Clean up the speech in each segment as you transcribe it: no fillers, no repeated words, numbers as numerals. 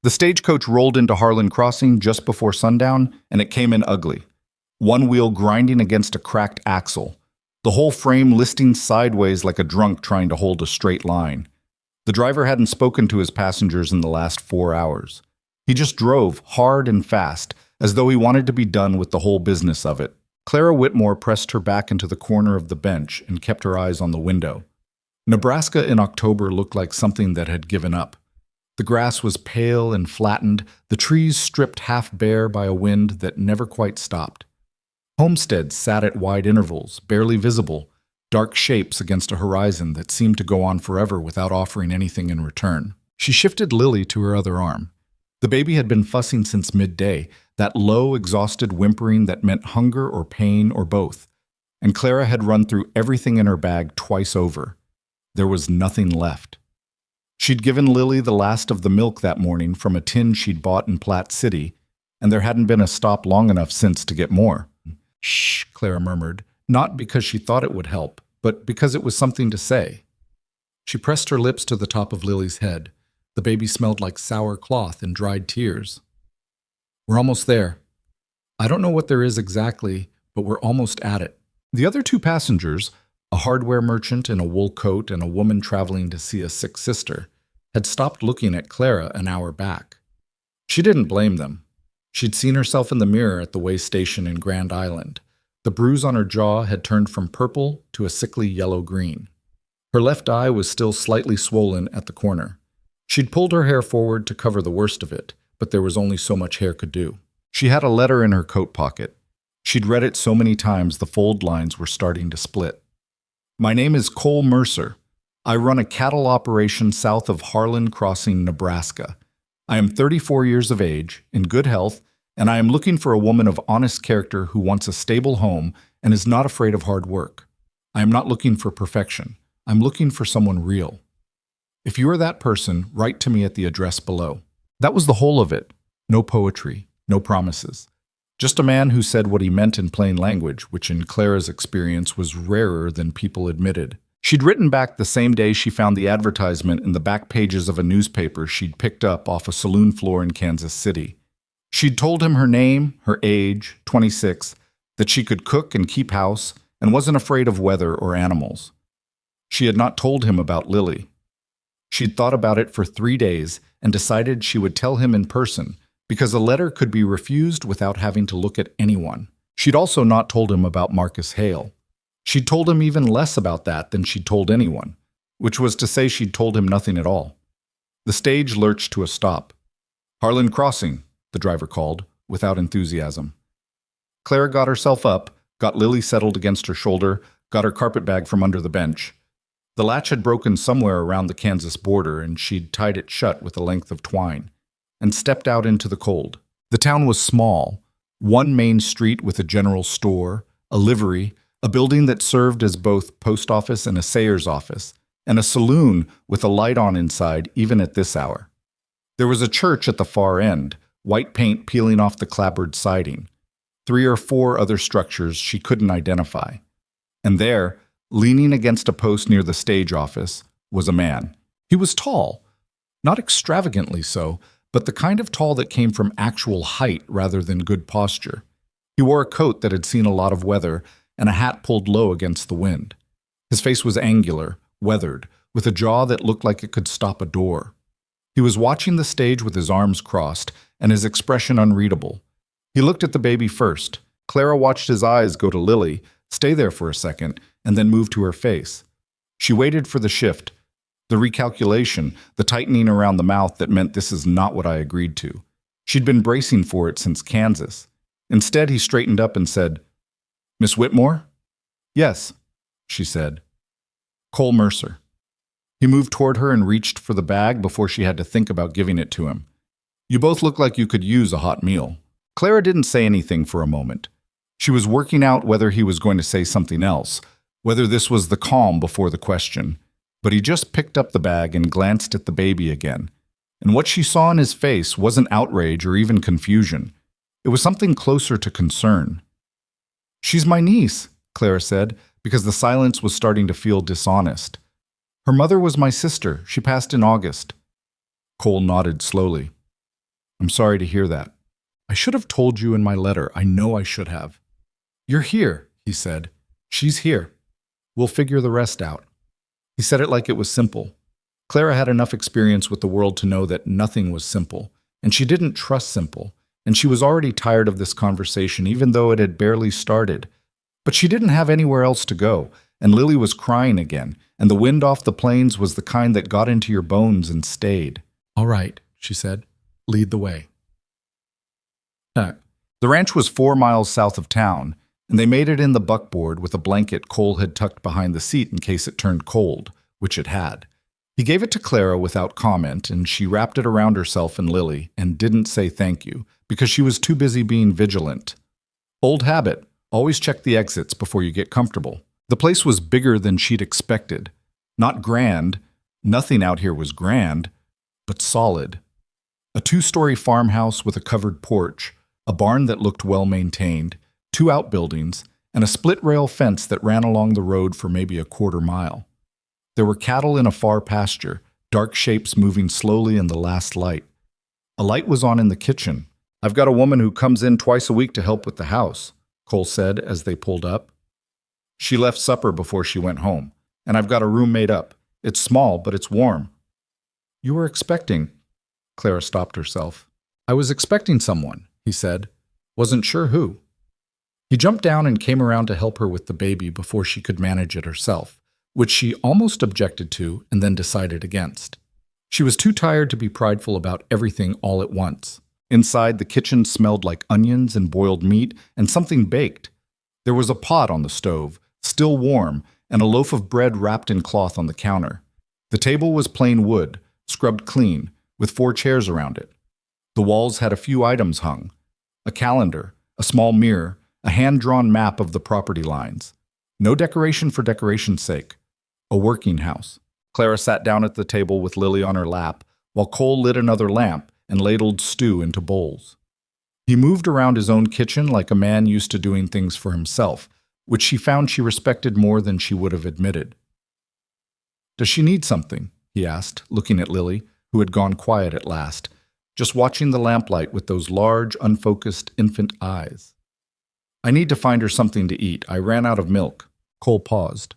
The stagecoach rolled into Harlan Crossing just before sundown, and it came in ugly. One wheel grinding against a cracked axle, the whole frame listing sideways like a drunk trying to hold a straight line. The driver hadn't spoken to his passengers in the last 4 hours. He just drove, hard and fast, as though he wanted to be done with the whole business of it. Clara Whitmore pressed her back into the corner of the bench and kept her eyes on the window. Nebraska in October looked like something that had given up. The grass was pale and flattened, the trees stripped half bare by a wind that never quite stopped. Homesteads sat at wide intervals, barely visible, dark shapes against a horizon that seemed to go on forever without offering anything in return. She shifted Lily to her other arm. The baby had been fussing since midday, that low, exhausted whimpering that meant hunger or pain or both, and Clara had run through everything in her bag twice over. There was nothing left. She'd given Lily the last of the milk that morning from a tin she'd bought in Platte City, and there hadn't been a stop long enough since to get more. "Shh," Clara murmured, not because she thought it would help, but because it was something to say. She pressed her lips to the top of Lily's head. The baby smelled like sour cloth and dried tears. "We're almost there. I don't know what there is exactly, but we're almost at it." The other two passengers, a hardware merchant in a wool coat and a woman traveling to see a sick sister, had stopped looking at Clara an hour back. She didn't blame them. She'd seen herself in the mirror at the way station in Grand Island. The bruise on her jaw had turned from purple to a sickly yellow-green. Her left eye was still slightly swollen at the corner. She'd pulled her hair forward to cover the worst of it, but there was only so much hair could do. She had a letter in her coat pocket. She'd read it so many times the fold lines were starting to split. "My name is Cole Mercer. I run a cattle operation south of Harlan Crossing, Nebraska. I am 34 years of age, in good health, and I am looking for a woman of honest character who wants a stable home and is not afraid of hard work. I am not looking for perfection. I'm looking for someone real. If you are that person, write to me at the address below." That was the whole of it. No poetry, no promises. Just a man who said what he meant in plain language, which in Clara's experience was rarer than people admitted. She'd written back the same day she found the advertisement in the back pages of a newspaper she'd picked up off a saloon floor in Kansas City. She'd told him her name, her age, 26, that she could cook and keep house, and wasn't afraid of weather or animals. She had not told him about Lily. She'd thought about it for 3 days and decided she would tell him in person, because a letter could be refused without having to look at anyone. She'd also not told him about Marcus Hale. She'd told him even less about that than she'd told anyone, which was to say she'd told him nothing at all. The stage lurched to a stop. "Harlan Crossing," the driver called, without enthusiasm. Clara got herself up, got Lily settled against her shoulder, got her carpetbag from under the bench. The latch had broken somewhere around the Kansas border, and she'd tied it shut with a length of twine, and stepped out into the cold. The town was small. One main street with a general store, a livery, a building that served as both post office and assayer's office, and a saloon with a light on inside even at this hour. There was a church at the far end, white paint peeling off the clapboard siding. 3 or 4 other structures she couldn't identify. And there, leaning against a post near the stage office, was a man. He was tall, not extravagantly so, but the kind of tall that came from actual height rather than good posture. He wore a coat that had seen a lot of weather and a hat pulled low against the wind. His face was angular, weathered, with a jaw that looked like it could stop a door. He was watching the stage with his arms crossed and his expression unreadable. He looked at the baby first. Clara watched his eyes go to Lily, stay there for a second, and then move to her face. She waited for the shift, the recalculation, the tightening around the mouth that meant this is not what I agreed to. She'd been bracing for it since Kansas. Instead, he straightened up and said, "Miss Whitmore?" "Yes," she said. "Cole Mercer." He moved toward her and reached for the bag before she had to think about giving it to him. "You both look like you could use a hot meal." Clara didn't say anything for a moment. She was working out whether he was going to say something else, whether this was the calm before the question. But he just picked up the bag and glanced at the baby again. And what she saw in his face wasn't outrage or even confusion. It was something closer to concern. "She's my niece," Clara said, because the silence was starting to feel dishonest. "Her mother was my sister. She passed in August." Cole nodded slowly. I'm sorry to hear that. I should have told you in my letter. I know I should have. You're here, he said. She's here. We'll figure the rest out. He said it like it was simple. Clara had enough experience with the world to know that nothing was simple, and she didn't trust simple, and she was already tired of this conversation even though it had barely started. But she didn't have anywhere else to go, and Lily was crying again, and the wind off the plains was the kind that got into your bones and stayed. All right, she said. Lead the way. The ranch was 4 miles south of town, and they made it in the buckboard with a blanket Cole had tucked behind the seat in case it turned cold, which it had. He gave it to Clara without comment, and she wrapped it around herself and Lily and didn't say thank you because she was too busy being vigilant. Old habit, always check the exits before you get comfortable. The place was bigger than she'd expected. Not grand, nothing out here was grand, but solid. A 2-story farmhouse with a covered porch, a barn that looked well-maintained, 2 outbuildings, and a split-rail fence that ran along the road for maybe a quarter mile. There were cattle in a far pasture, dark shapes moving slowly in the last light. A light was on in the kitchen. I've got a woman who comes in twice a week to help with the house, Cole said as they pulled up. She left supper before she went home, and I've got a room made up. It's small, but it's warm. You were expecting... Clara stopped herself. I was expecting someone, he said. Wasn't sure who. He jumped down and came around to help her with the baby before she could manage it herself, which she almost objected to and then decided against. She was too tired to be prideful about everything all at once. Inside, the kitchen smelled like onions and boiled meat and something baked. There was a pot on the stove, still warm, and a loaf of bread wrapped in cloth on the counter. The table was plain wood, scrubbed clean, with 4 chairs around it. The walls had a few items hung: a calendar, a small mirror, a hand-drawn map of the property lines. No decoration for decoration's sake. A working house. Clara sat down at the table with Lily on her lap, while Cole lit another lamp and ladled stew into bowls. He moved around his own kitchen like a man used to doing things for himself, which she found she respected more than she would have admitted. Does she need something? He asked, looking at Lily, who had gone quiet at last, just watching the lamplight with those large, unfocused infant eyes. I need to find her something to eat. I ran out of milk. Cole paused.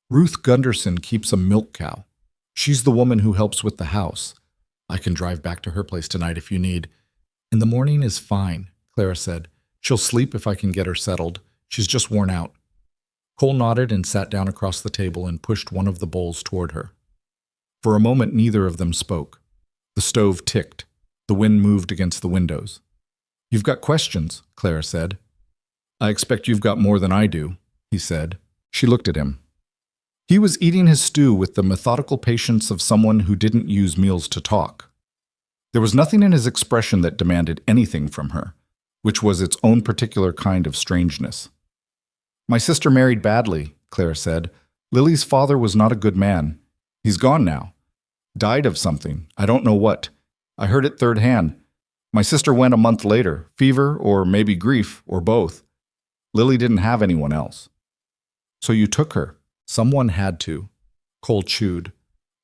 Ruth Gunderson keeps a milk cow. She's the woman who helps with the house. I can drive back to her place tonight if you need. In the morning is fine, Clara said. She'll sleep if I can get her settled. She's just worn out. Cole nodded and sat down across the table and pushed one of the bowls toward her. For a moment, neither of them spoke. The stove ticked. The wind moved against the windows. You've got questions, Clara said. I expect you've got more than I do, he said. She looked at him. He was eating his stew with the methodical patience of someone who didn't use meals to talk. There was nothing in his expression that demanded anything from her, which was its own particular kind of strangeness. My sister married badly, Clara said. Lily's father was not a good man. He's gone now. Died of something. I don't know what. I heard it third hand. My sister went a month later. Fever, or maybe grief, or both. Lily didn't have anyone else. So you took her. Someone had to. Cole chewed.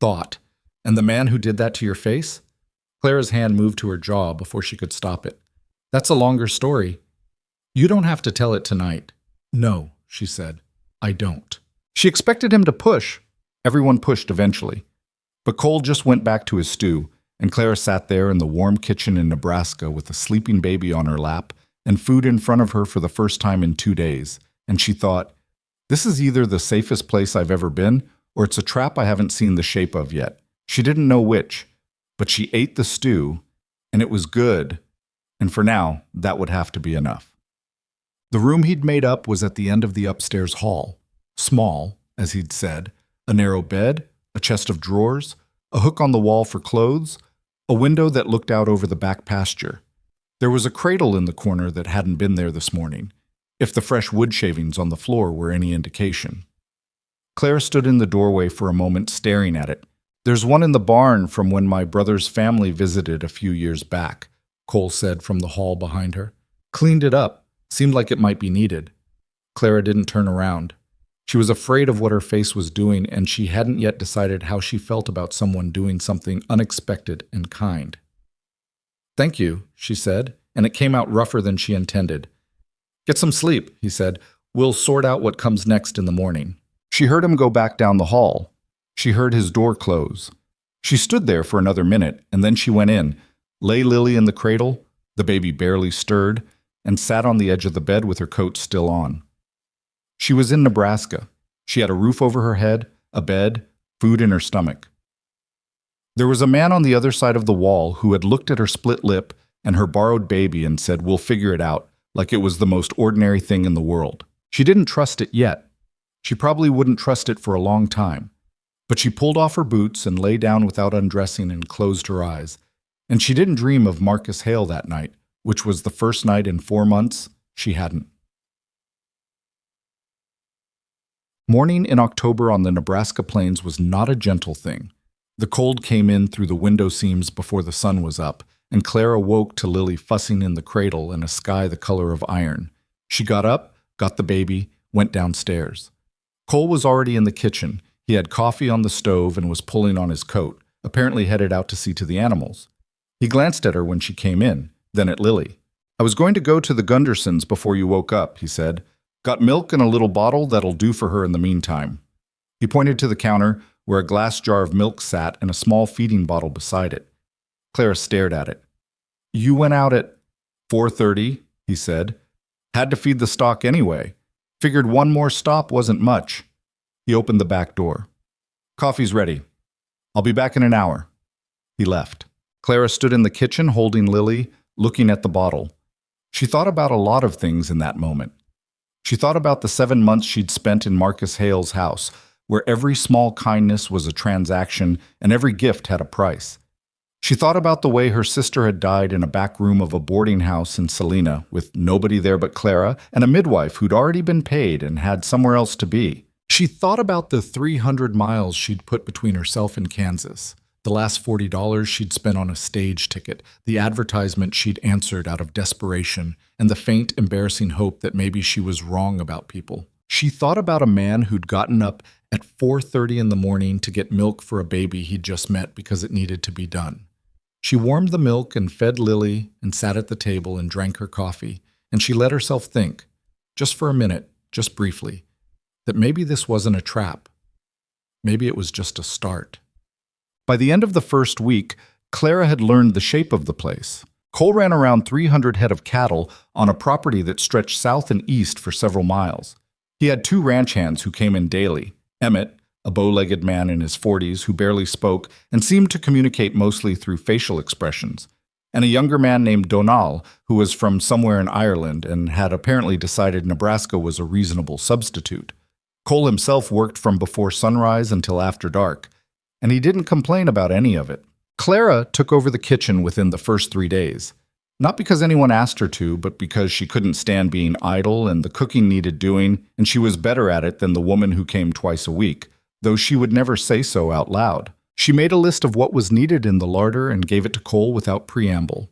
Thought. And the man who did that to your face? Clara's hand moved to her jaw before she could stop it. That's a longer story. You don't have to tell it tonight. No, she said. I don't. She expected him to push. Everyone pushed eventually. But Cole just went back to his stew, and Clara sat there in the warm kitchen in Nebraska with a sleeping baby on her lap and food in front of her for the first time in 2 days, and she thought, this is either the safest place I've ever been, or it's a trap I haven't seen the shape of yet. She didn't know which, but she ate the stew, and it was good, and for now, that would have to be enough. The room he'd made up was at the end of the upstairs hall. Small, as he'd said, a narrow bed, a chest of drawers, a hook on the wall for clothes, a window that looked out over the back pasture. There was a cradle in the corner that hadn't been there this morning, if the fresh wood shavings on the floor were any indication. Claire stood in the doorway for a moment staring at it. There's one in the barn from when my brother's family visited a few years back, Cole said from the hall behind her. Cleaned it up. Seemed like it might be needed. Clara didn't turn around. She was afraid of what her face was doing, and she hadn't yet decided how she felt about someone doing something unexpected and kind. "Thank you," she said, and it came out rougher than she intended. "Get some sleep," he said. "We'll sort out what comes next in the morning." She heard him go back down the hall. She heard his door close. She stood there for another minute, and then she went in, lay Lily in the cradle, the baby barely stirred, and sat on the edge of the bed with her coat still on. She was in Nebraska. She had a roof over her head, a bed, food in her stomach. There was a man on the other side of the wall who had looked at her split lip and her borrowed baby and said, "We'll figure it out," like it was the most ordinary thing in the world. She didn't trust it yet. She probably wouldn't trust it for a long time. But she pulled off her boots and lay down without undressing and closed her eyes. And she didn't dream of Marcus Hale that night, which was the first night in 4 months she hadn't. Morning in October on the Nebraska plains was not a gentle thing. The cold came in through the window seams before the sun was up, and Clara woke to Lily fussing in the cradle and a sky the color of iron. She got up, got the baby, went downstairs. Cole was already in the kitchen. He had coffee on the stove and was pulling on his coat, apparently headed out to see to the animals. He glanced at her when she came in, then at Lily. "I was going to go to the Gundersons before you woke up," he said. "Got milk in a little bottle that'll do for her in the meantime." He pointed to the counter, where a glass jar of milk sat and a small feeding bottle beside it. Clara stared at it. "You went out at 4:30, he said. "Had to feed the stock anyway. Figured one more stop wasn't much." He opened the back door. "Coffee's ready. I'll be back in an hour." He left. Clara stood in the kitchen holding Lily, looking at the bottle. She thought about a lot of things in that moment. She thought about the 7 months she'd spent in Marcus Hale's house, where every small kindness was a transaction and every gift had a price. She thought about the way her sister had died in a back room of a boarding house in Salina, with nobody there but Clara and a midwife who'd already been paid and had somewhere else to be. She thought about the 300 miles she'd put between herself and Kansas, the last $40 she'd spent on a stage ticket, the advertisement she'd answered out of desperation, and the faint, embarrassing hope that maybe she was wrong about people. She thought about a man who'd gotten up at 4:30 in the morning to get milk for a baby he'd just met because it needed to be done. She warmed the milk and fed Lily and sat at the table and drank her coffee, and she let herself think, just for a minute, just briefly, that maybe this wasn't a trap. Maybe it was just a start. By the end of the first week, Clara had learned the shape of the place. Cole ran around 300 head of cattle on a property that stretched south and east for several miles. He had 2 ranch hands who came in daily, Emmett, a bow-legged man in his 40s who barely spoke and seemed to communicate mostly through facial expressions, and a younger man named Donal, who was from somewhere in Ireland and had apparently decided Nebraska was a reasonable substitute. Cole himself worked from before sunrise until after dark, and he didn't complain about any of it. Clara took over the kitchen within the first 3 days. Not because anyone asked her to, but because she couldn't stand being idle and the cooking needed doing, and she was better at it than the woman who came twice a week, though she would never say so out loud. She made a list of what was needed in the larder and gave it to Cole without preamble.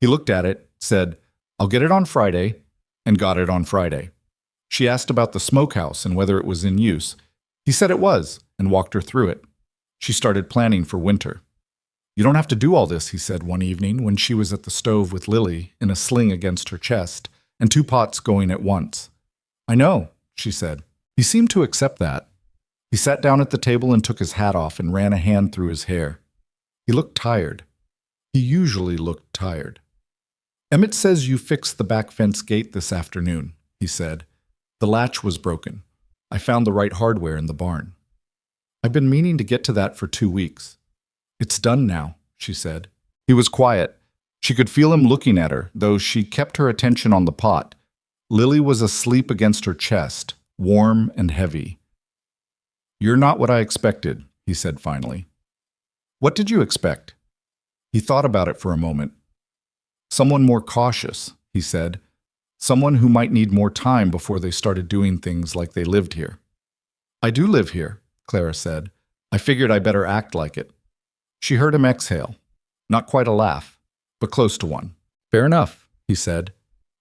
He looked at it, said, "I'll get it on Friday," and got it on Friday. She asked about the smokehouse and whether it was in use. He said it was, and walked her through it. She started planning for winter. "You don't have to do all this," he said one evening when she was at the stove with Lily in a sling against her chest, and 2 pots going at once. "I know," she said. He seemed to accept that. He sat down at the table and took his hat off and ran a hand through his hair. He looked tired. He usually looked tired. "Emmett says you fixed the back fence gate this afternoon," he said. "The latch was broken. I found the right hardware in the barn." "I've been meaning to get to that for 2 weeks. "It's done now," she said. He was quiet. She could feel him looking at her, though she kept her attention on the pot. Lily was asleep against her chest, warm and heavy. "You're not what I expected," he said finally. "What did you expect?" He thought about it for a moment. "Someone more cautious," he said. "Someone who might need more time before they started doing things like they lived here." "I do live here," Clara said. "I figured I better act like it." She heard him exhale. Not quite a laugh, but close to one. "Fair enough," he said.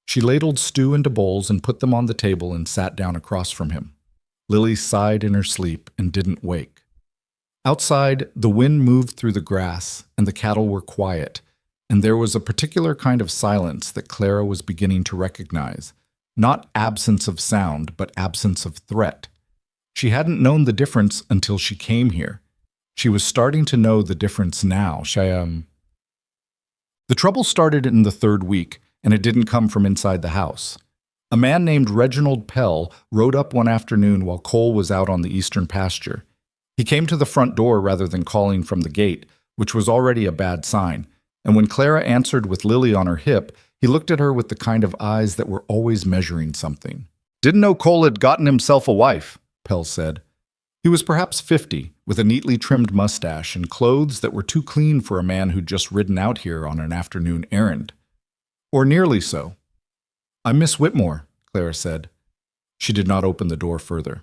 She ladled stew into bowls and put them on the table and sat down across from him. Lily sighed in her sleep and didn't wake. Outside, the wind moved through the grass, and the cattle were quiet, and there was a particular kind of silence that Clara was beginning to recognize. Not absence of sound, but absence of threat. She hadn't known the difference until she came here. She was starting to know the difference now. The trouble started in the third week, and it didn't come from inside the house. A man named Reginald Pell rode up one afternoon while Cole was out on the eastern pasture. He came to the front door rather than calling from the gate, which was already a bad sign, and when Clara answered with Lily on her hip, he looked at her with the kind of eyes that were always measuring something. "Didn't know Cole had gotten himself a wife," Pell said. He was perhaps 50, with a neatly trimmed mustache and clothes that were too clean for a man who'd just ridden out here on an afternoon errand. Or nearly so. "I'm Miss Whitmore," Clara said. She did not open the door further.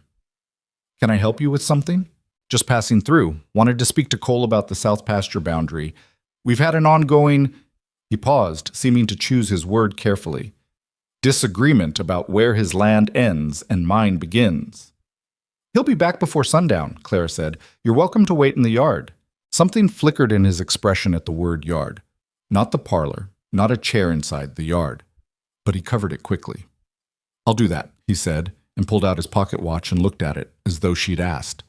"Can I help you with something?" "Just passing through. Wanted to speak to Cole about the south pasture boundary. We've had an ongoing—" He paused, seeming to choose his word carefully. "Disagreement about where his land ends and mine begins." "He'll be back before sundown," Clara said. "You're welcome to wait in the yard." Something flickered in his expression at the word yard. Not the parlor, not a chair inside the yard. But he covered it quickly. "I'll do that," he said, and pulled out his pocket watch and looked at it, as though she'd asked.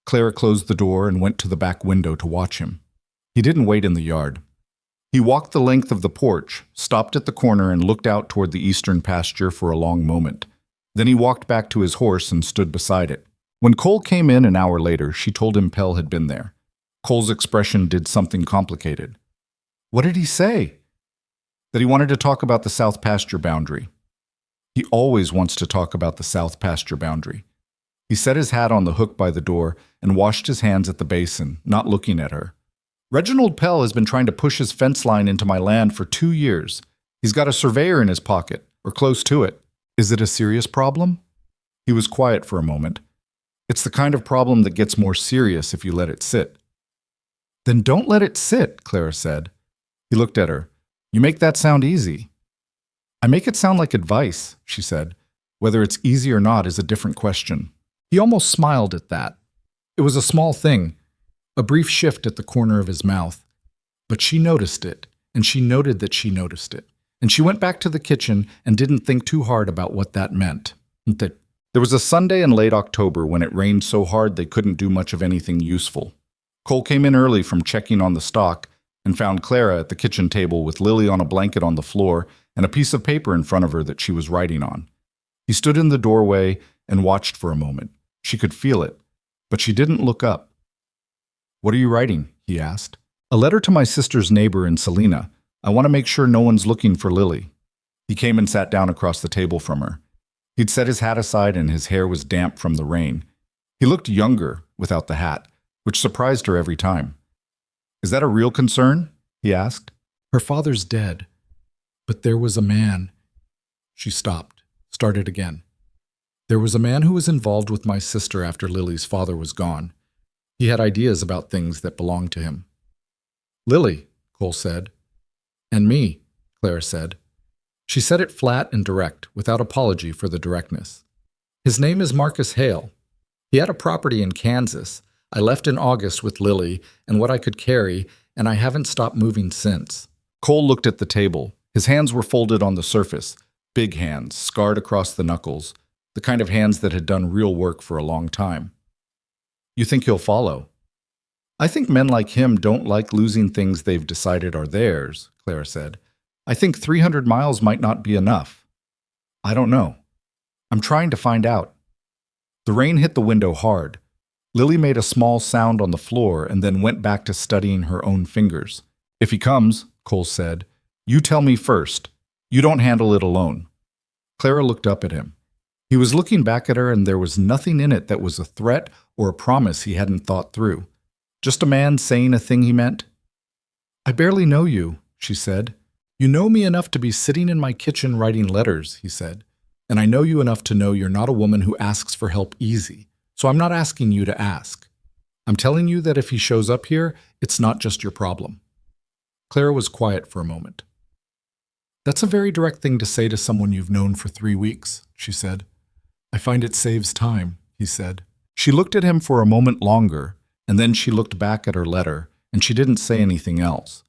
Clara closed the door and went to the back window to watch him. He didn't wait in the yard. He walked the length of the porch, stopped at the corner and looked out toward the eastern pasture for a long moment. Then he walked back to his horse and stood beside it. When Cole came in an hour later, she told him Pell had been there. Cole's expression did something complicated. "What did he say?" "That he wanted to talk about the south pasture boundary." "He always wants to talk about the south pasture boundary." He set his hat on the hook by the door and washed his hands at the basin, not looking at her. "Reginald Pell has been trying to push his fence line into my land for 2 years. He's got a surveyor in his pocket, or close to it. Is it a serious problem?" He was quiet for a moment. "It's the kind of problem that gets more serious if you let it sit." "Then don't let it sit," Clara said. He looked at her. "You make that sound easy." "I make it sound like advice," she said. "Whether it's easy or not is a different question." He almost smiled at that. It was a small thing, a brief shift at the corner of his mouth. But she noticed it, and she noted that she noticed it. And she went back to the kitchen and didn't think too hard about what that meant. There was a Sunday in late October when it rained so hard they couldn't do much of anything useful. Cole came in early from checking on the stock and found Clara at the kitchen table with Lily on a blanket on the floor and a piece of paper in front of her that she was writing on. He stood in the doorway and watched for a moment. She could feel it, but she didn't look up. "What are you writing?" he asked. "A letter to my sister's neighbor in Salina. I want to make sure no one's looking for Lily." He came and sat down across the table from her. He'd set his hat aside and his hair was damp from the rain. He looked younger without the hat, which surprised her every time. "Is that a real concern?" he asked. "Her father's dead, but there was a man." She stopped, started again. "There was a man who was involved with my sister after Lily's father was gone. He had ideas about things that belonged to him." "Lily," Cole said. "And me," Clara said. She said it flat and direct, without apology for the directness. "His name is Marcus Hale. He had a property in Kansas. I left in August with Lily and what I could carry, and I haven't stopped moving since." Cole looked at the table. His hands were folded on the surface, big hands, scarred across the knuckles, the kind of hands that had done real work for a long time. "You think he'll follow?" "I think men like him don't like losing things they've decided are theirs," Clara said. "I think 300 miles might not be enough." "I don't know. I'm trying to find out." The rain hit the window hard. Lily made a small sound on the floor and then went back to studying her own fingers. "If he comes," Cole said, "you tell me first. You don't handle it alone." Clara looked up at him. He was looking back at her, and there was nothing in it that was a threat or a promise he hadn't thought through. Just a man saying a thing he meant. "I barely know you," she said. "You know me enough to be sitting in my kitchen writing letters," he said. "And I know you enough to know you're not a woman who asks for help easy. So I'm not asking you to ask. I'm telling you that if he shows up here, it's not just your problem." Clara was quiet for a moment. "That's a very direct thing to say to someone you've known for 3 weeks, she said. "I find it saves time," he said. She looked at him for a moment longer, and then she looked back at her letter, and she didn't say anything else.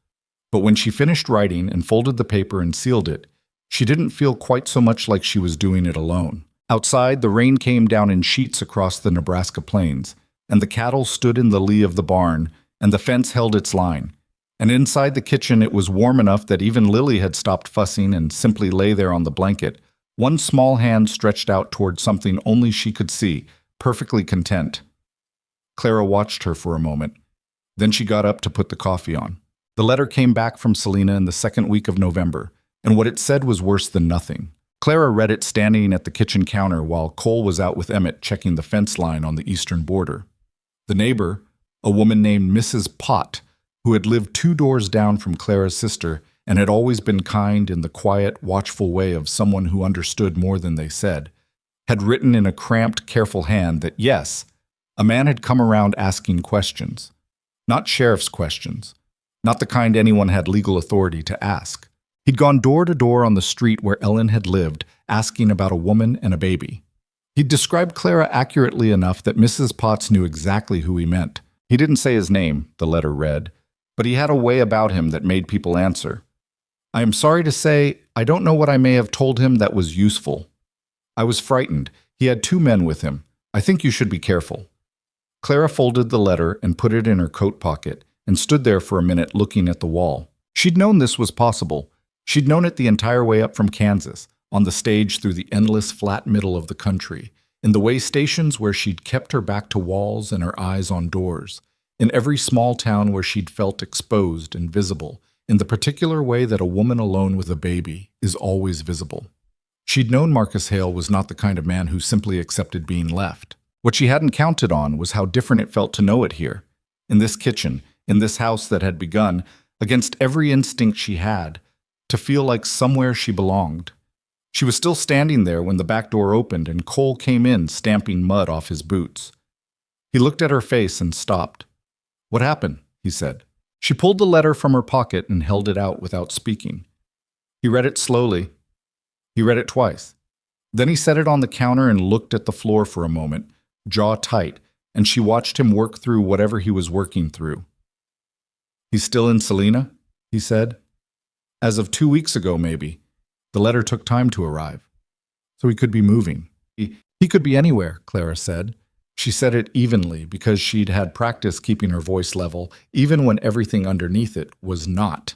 But when she finished writing and folded the paper and sealed it, she didn't feel quite so much like she was doing it alone. Outside, the rain came down in sheets across the Nebraska plains, and the cattle stood in the lee of the barn, and the fence held its line. And inside the kitchen it was warm enough that even Lily had stopped fussing and simply lay there on the blanket, one small hand stretched out toward something only she could see, perfectly content. Clara watched her for a moment. Then she got up to put the coffee on. The letter came back from Selena in the second week of November, and what it said was worse than nothing. Clara read it standing at the kitchen counter while Cole was out with Emmett checking the fence line on the eastern border. The neighbor, a woman named Mrs. Pott, who had lived 2 doors down from Clara's sister and had always been kind in the quiet, watchful way of someone who understood more than they said, had written in a cramped, careful hand that yes, a man had come around asking questions. Not sheriff's questions. Not the kind anyone had legal authority to ask. He'd gone door to door on the street where Ellen had lived, asking about a woman and a baby. He'd described Clara accurately enough that Mrs. Potts knew exactly who he meant. He didn't say his name, the letter read, but he had a way about him that made people answer. I am sorry to say, I don't know what I may have told him that was useful. I was frightened. He had 2 men with him. I think you should be careful. Clara folded the letter and put it in her coat pocket and stood there for a minute looking at the wall. She'd known this was possible. She'd known it the entire way up from Kansas, on the stage through the endless flat middle of the country, in the way stations where she'd kept her back to walls and her eyes on doors, in every small town where she'd felt exposed and visible, in the particular way that a woman alone with a baby is always visible. She'd known Marcus Hale was not the kind of man who simply accepted being left. What she hadn't counted on was how different it felt to know it here, in this kitchen, in this house that had begun, against every instinct she had, to feel like somewhere she belonged. She was still standing there when the back door opened and Cole came in, stamping mud off his boots. He looked at her face and stopped. "What happened?" he said. She pulled the letter from her pocket and held it out without speaking. He read it slowly. He read it twice. Then he set it on the counter and looked at the floor for a moment, jaw tight, and she watched him work through whatever he was working through. "He's still in Selena?" he said. "As of 2 weeks ago, maybe. The letter took time to arrive. So he could be moving." He could be anywhere, Clara said. She said it evenly because she'd had practice keeping her voice level, even when everything underneath it was not.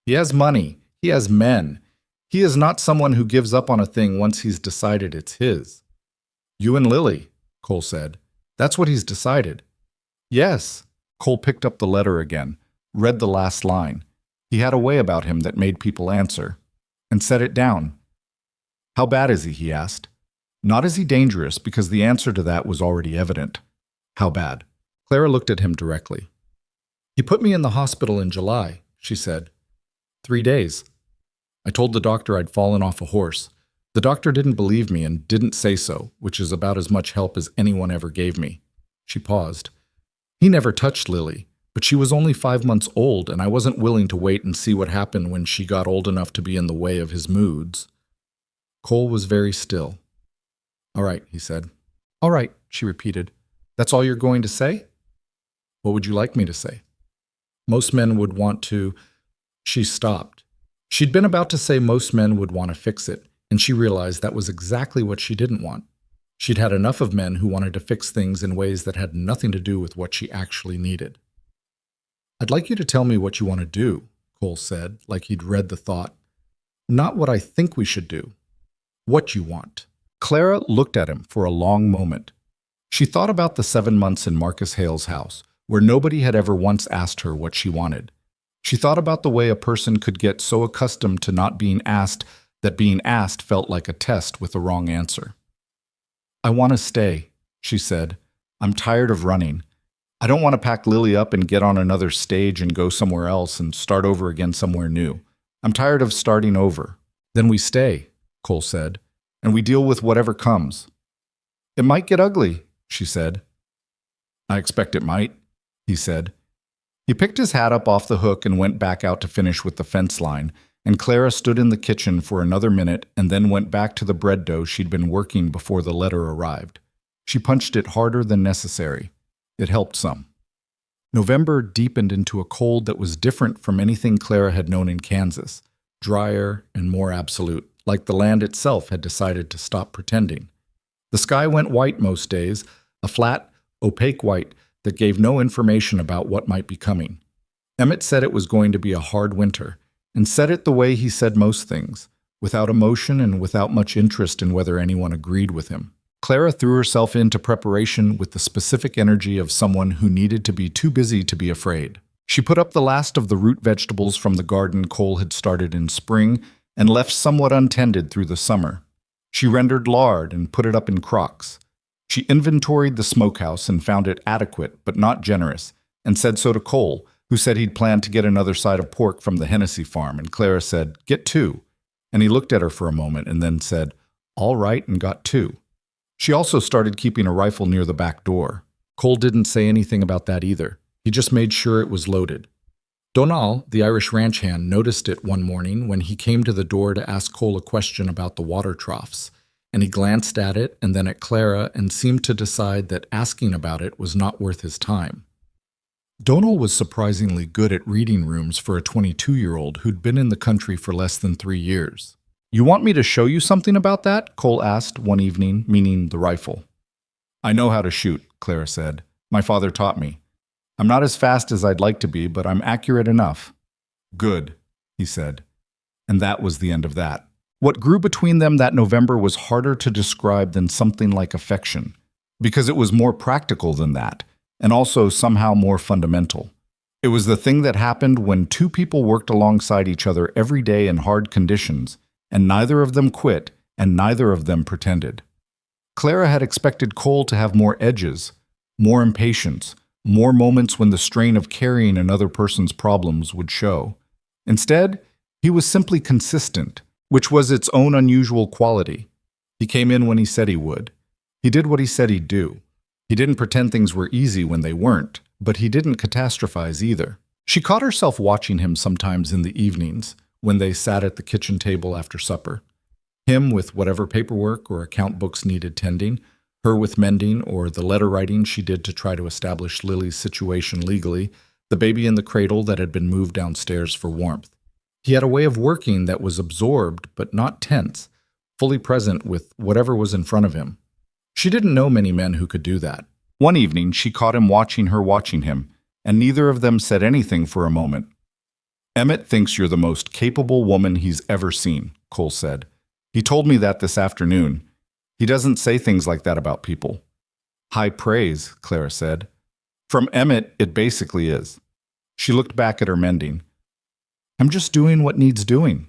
"He has money. He has men. He is not someone who gives up on a thing once he's decided it's his." "You and Lily," Cole said. "That's what he's decided." "Yes." Cole picked up the letter again, read the last line. He had a way about him that made people answer, and set it down. "How bad is he?" he asked. Not is he dangerous, because the answer to that was already evident. How bad? Clara looked at him directly. "He put me in the hospital in July," she said. 3 days. I told the doctor I'd fallen off a horse. The doctor didn't believe me and didn't say so, which is about as much help as anyone ever gave me. She paused. He never touched Lily, but she was only 5 months old, and I wasn't willing to wait and see what happened when she got old enough to be in the way of his moods. Cole was very still. "All right," he said. "All right," she repeated. "That's all you're going to say?" "What would you like me to say?" "Most men would want to—" She stopped. She'd been about to say most men would want to fix it, and she realized that was exactly what she didn't want. She'd had enough of men who wanted to fix things in ways that had nothing to do with what she actually needed. "I'd like you to tell me what you want to do," Cole said, like he'd read the thought. "Not what I think we should do. What you want." Clara looked at him for a long moment. She thought about the 7 months in Marcus Hale's house, where nobody had ever once asked her what she wanted. She thought about the way a person could get so accustomed to not being asked that being asked felt like a test with the wrong answer. "I want to stay," she said. "I'm tired of running. I don't want to pack Lily up and get on another stage and go somewhere else and start over again somewhere new. I'm tired of starting over." "Then we stay," Cole said, "and we deal with whatever comes." "It might get ugly," she said. "I expect it might," he said. He picked his hat up off the hook and went back out to finish with the fence line, and Clara stood in the kitchen for another minute and then went back to the bread dough she'd been working before the letter arrived. She punched it harder than necessary. It helped some. November deepened into a cold that was different from anything Clara had known in Kansas, drier and more absolute, like the land itself had decided to stop pretending. The sky went white most days, a flat, opaque white that gave no information about what might be coming. Emmett said it was going to be a hard winter, and said it the way he said most things, without emotion and without much interest in whether anyone agreed with him. Clara threw herself into preparation with the specific energy of someone who needed to be too busy to be afraid. She put up the last of the root vegetables from the garden Cole had started in spring and left somewhat untended through the summer. She rendered lard and put it up in crocks. She inventoried the smokehouse and found it adequate but not generous, and said so to Cole, who said he'd planned to get another side of pork from the Hennessy farm, and Clara said, "Get two." And he looked at her for a moment and then said, "All right," and got two. She also started keeping a rifle near the back door. Cole didn't say anything about that either. He just made sure it was loaded. Donal, the Irish ranch hand, noticed it one morning when he came to the door to ask Cole a question about the water troughs, and he glanced at it and then at Clara and seemed to decide that asking about it was not worth his time. Donal was surprisingly good at reading rooms for a 22-year-old who'd been in the country for less than 3 years. "You want me to show you something about that?" Cole asked one evening, meaning the rifle. "I know how to shoot," Clara said. "My father taught me. I'm not as fast as I'd like to be, but I'm accurate enough." "Good," he said. And that was the end of that. What grew between them that November was harder to describe than something like affection, because it was more practical than that, and also somehow more fundamental. It was the thing that happened when two people worked alongside each other every day in hard conditions, and neither of them quit, and neither of them pretended. Clara had expected Cole to have more edges, more impatience, more moments when the strain of carrying another person's problems would show. Instead, he was simply consistent, which was its own unusual quality. He came in when he said he would. He did what he said he'd do. He didn't pretend things were easy when they weren't, but he didn't catastrophize either. She caught herself watching him sometimes in the evenings, when they sat at the kitchen table after supper. Him with whatever paperwork or account books needed tending, her with mending or the letter writing she did to try to establish Lily's situation legally, the baby in the cradle that had been moved downstairs for warmth. He had a way of working that was absorbed but not tense, fully present with whatever was in front of him. She didn't know many men who could do that. One evening, she caught him watching her watching him, and neither of them said anything for a moment. "Emmett thinks you're the most capable woman he's ever seen," Cole said. "He told me that this afternoon. He doesn't say things like that about people." "High praise," Clara said. "From Emmett, it basically is." She looked back at her mending. "I'm just doing what needs doing."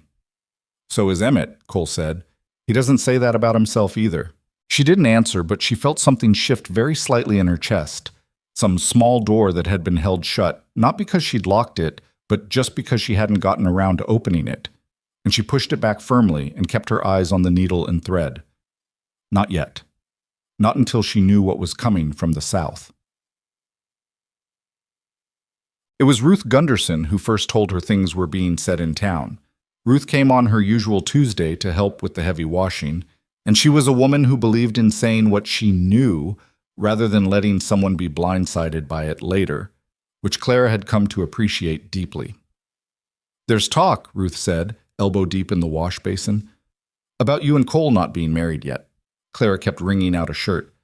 "So is Emmett," Cole said. "He doesn't say that about himself either." She didn't answer, but she felt something shift very slightly in her chest. Some small door that had been held shut, not because she'd locked it, but just because she hadn't gotten around to opening it. And she pushed it back firmly and kept her eyes on the needle and thread. Not yet. Not until she knew what was coming from the south. It was Ruth Gunderson who first told her things were being said in town. Ruth came on her usual Tuesday to help with the heavy washing, and she was a woman who believed in saying what she knew rather than letting someone be blindsided by it later, which Clara had come to appreciate deeply. "There's talk," Ruth said, elbow deep in the wash basin, "about you and Cole not being married yet." Clara kept wringing out a shirt.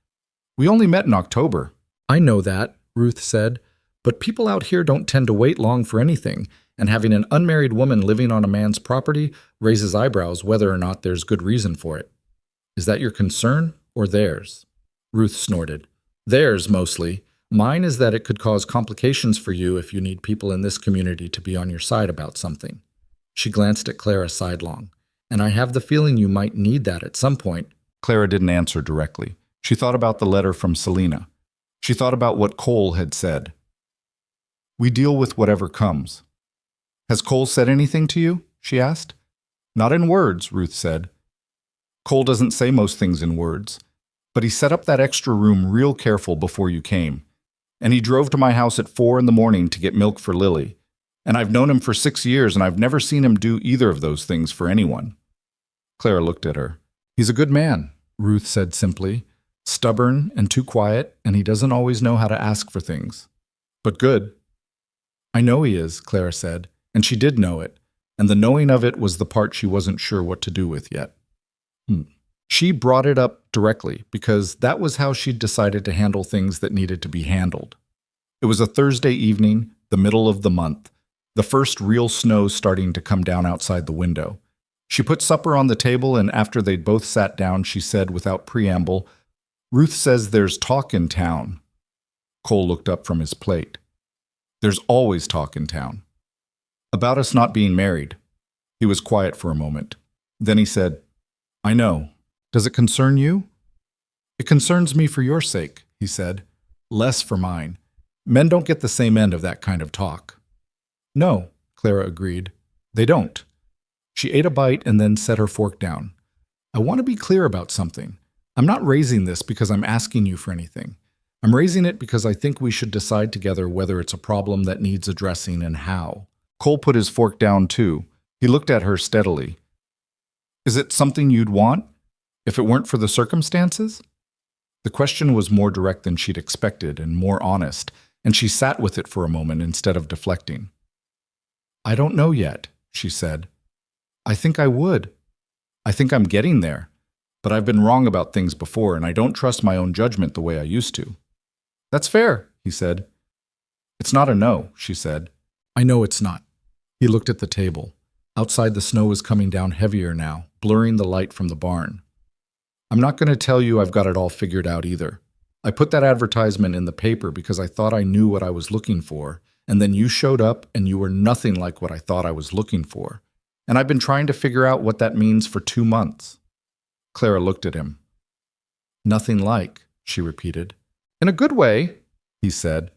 "We only met in October." "I know that," Ruth said, "but people out here don't tend to wait long for anything, and having an unmarried woman living on a man's property raises eyebrows whether or not there's good reason for it." "Is that your concern, or theirs?" Ruth snorted. "Theirs, mostly. Mine is that it could cause complications for you if you need people in this community to be on your side about something." She glanced at Clara sidelong. "And I have the feeling you might need that at some point." Clara didn't answer directly. She thought about the letter from Selena. She thought about what Cole had said. "We deal with whatever comes." "Has Cole said anything to you?" she asked. "Not in words," Ruth said. "Cole doesn't say most things in words. But he set up that extra room real careful before you came. And he drove to my house at 4 a.m. to get milk for Lily. And I've known him for 6 years, and I've never seen him do either of those things for anyone." Clara looked at her. "He's a good man," Ruth said simply. "Stubborn and too quiet, and he doesn't always know how to ask for things." But good. I know he is, Clara said, and she did know it, and the knowing of it was the part she wasn't sure what to do with yet. She brought it up directly because that was how she'd decided to handle things that needed to be handled. It was a Thursday evening, the middle of the month, the first real snow starting to come down outside the window. She put supper on the table, and after they'd both sat down, she said without preamble, "Ruth says there's talk in town." Cole looked up from his plate. "There's always talk in town. About us not being married." He was quiet for a moment. Then he said, "I know. Does it concern you?" "It concerns me for your sake," he said. "Less for mine. Men don't get the same end of that kind of talk." "No," Clara agreed. "They don't." She ate a bite and then set her fork down. "I want to be clear about something. I'm not raising this because I'm asking you for anything. I'm raising it because I think we should decide together whether it's a problem that needs addressing and how." Cole put his fork down too. He looked at her steadily. "Is it something you'd want, if it weren't for the circumstances?" The question was more direct than she'd expected and more honest, and she sat with it for a moment instead of deflecting. "I don't know yet," she said. "I think I would. I think I'm getting there. But I've been wrong about things before, and I don't trust my own judgment the way I used to." "That's fair," he said. "It's not a no," she said. "I know it's not." He looked at the table. Outside, the snow was coming down heavier now, blurring the light from the barn. "I'm not going to tell you I've got it all figured out either. I put that advertisement in the paper because I thought I knew what I was looking for, and then you showed up and you were nothing like what I thought I was looking for. And I've been trying to figure out what that means for 2 months. Clara looked at him. "Nothing like," she repeated. "In a good way," he said.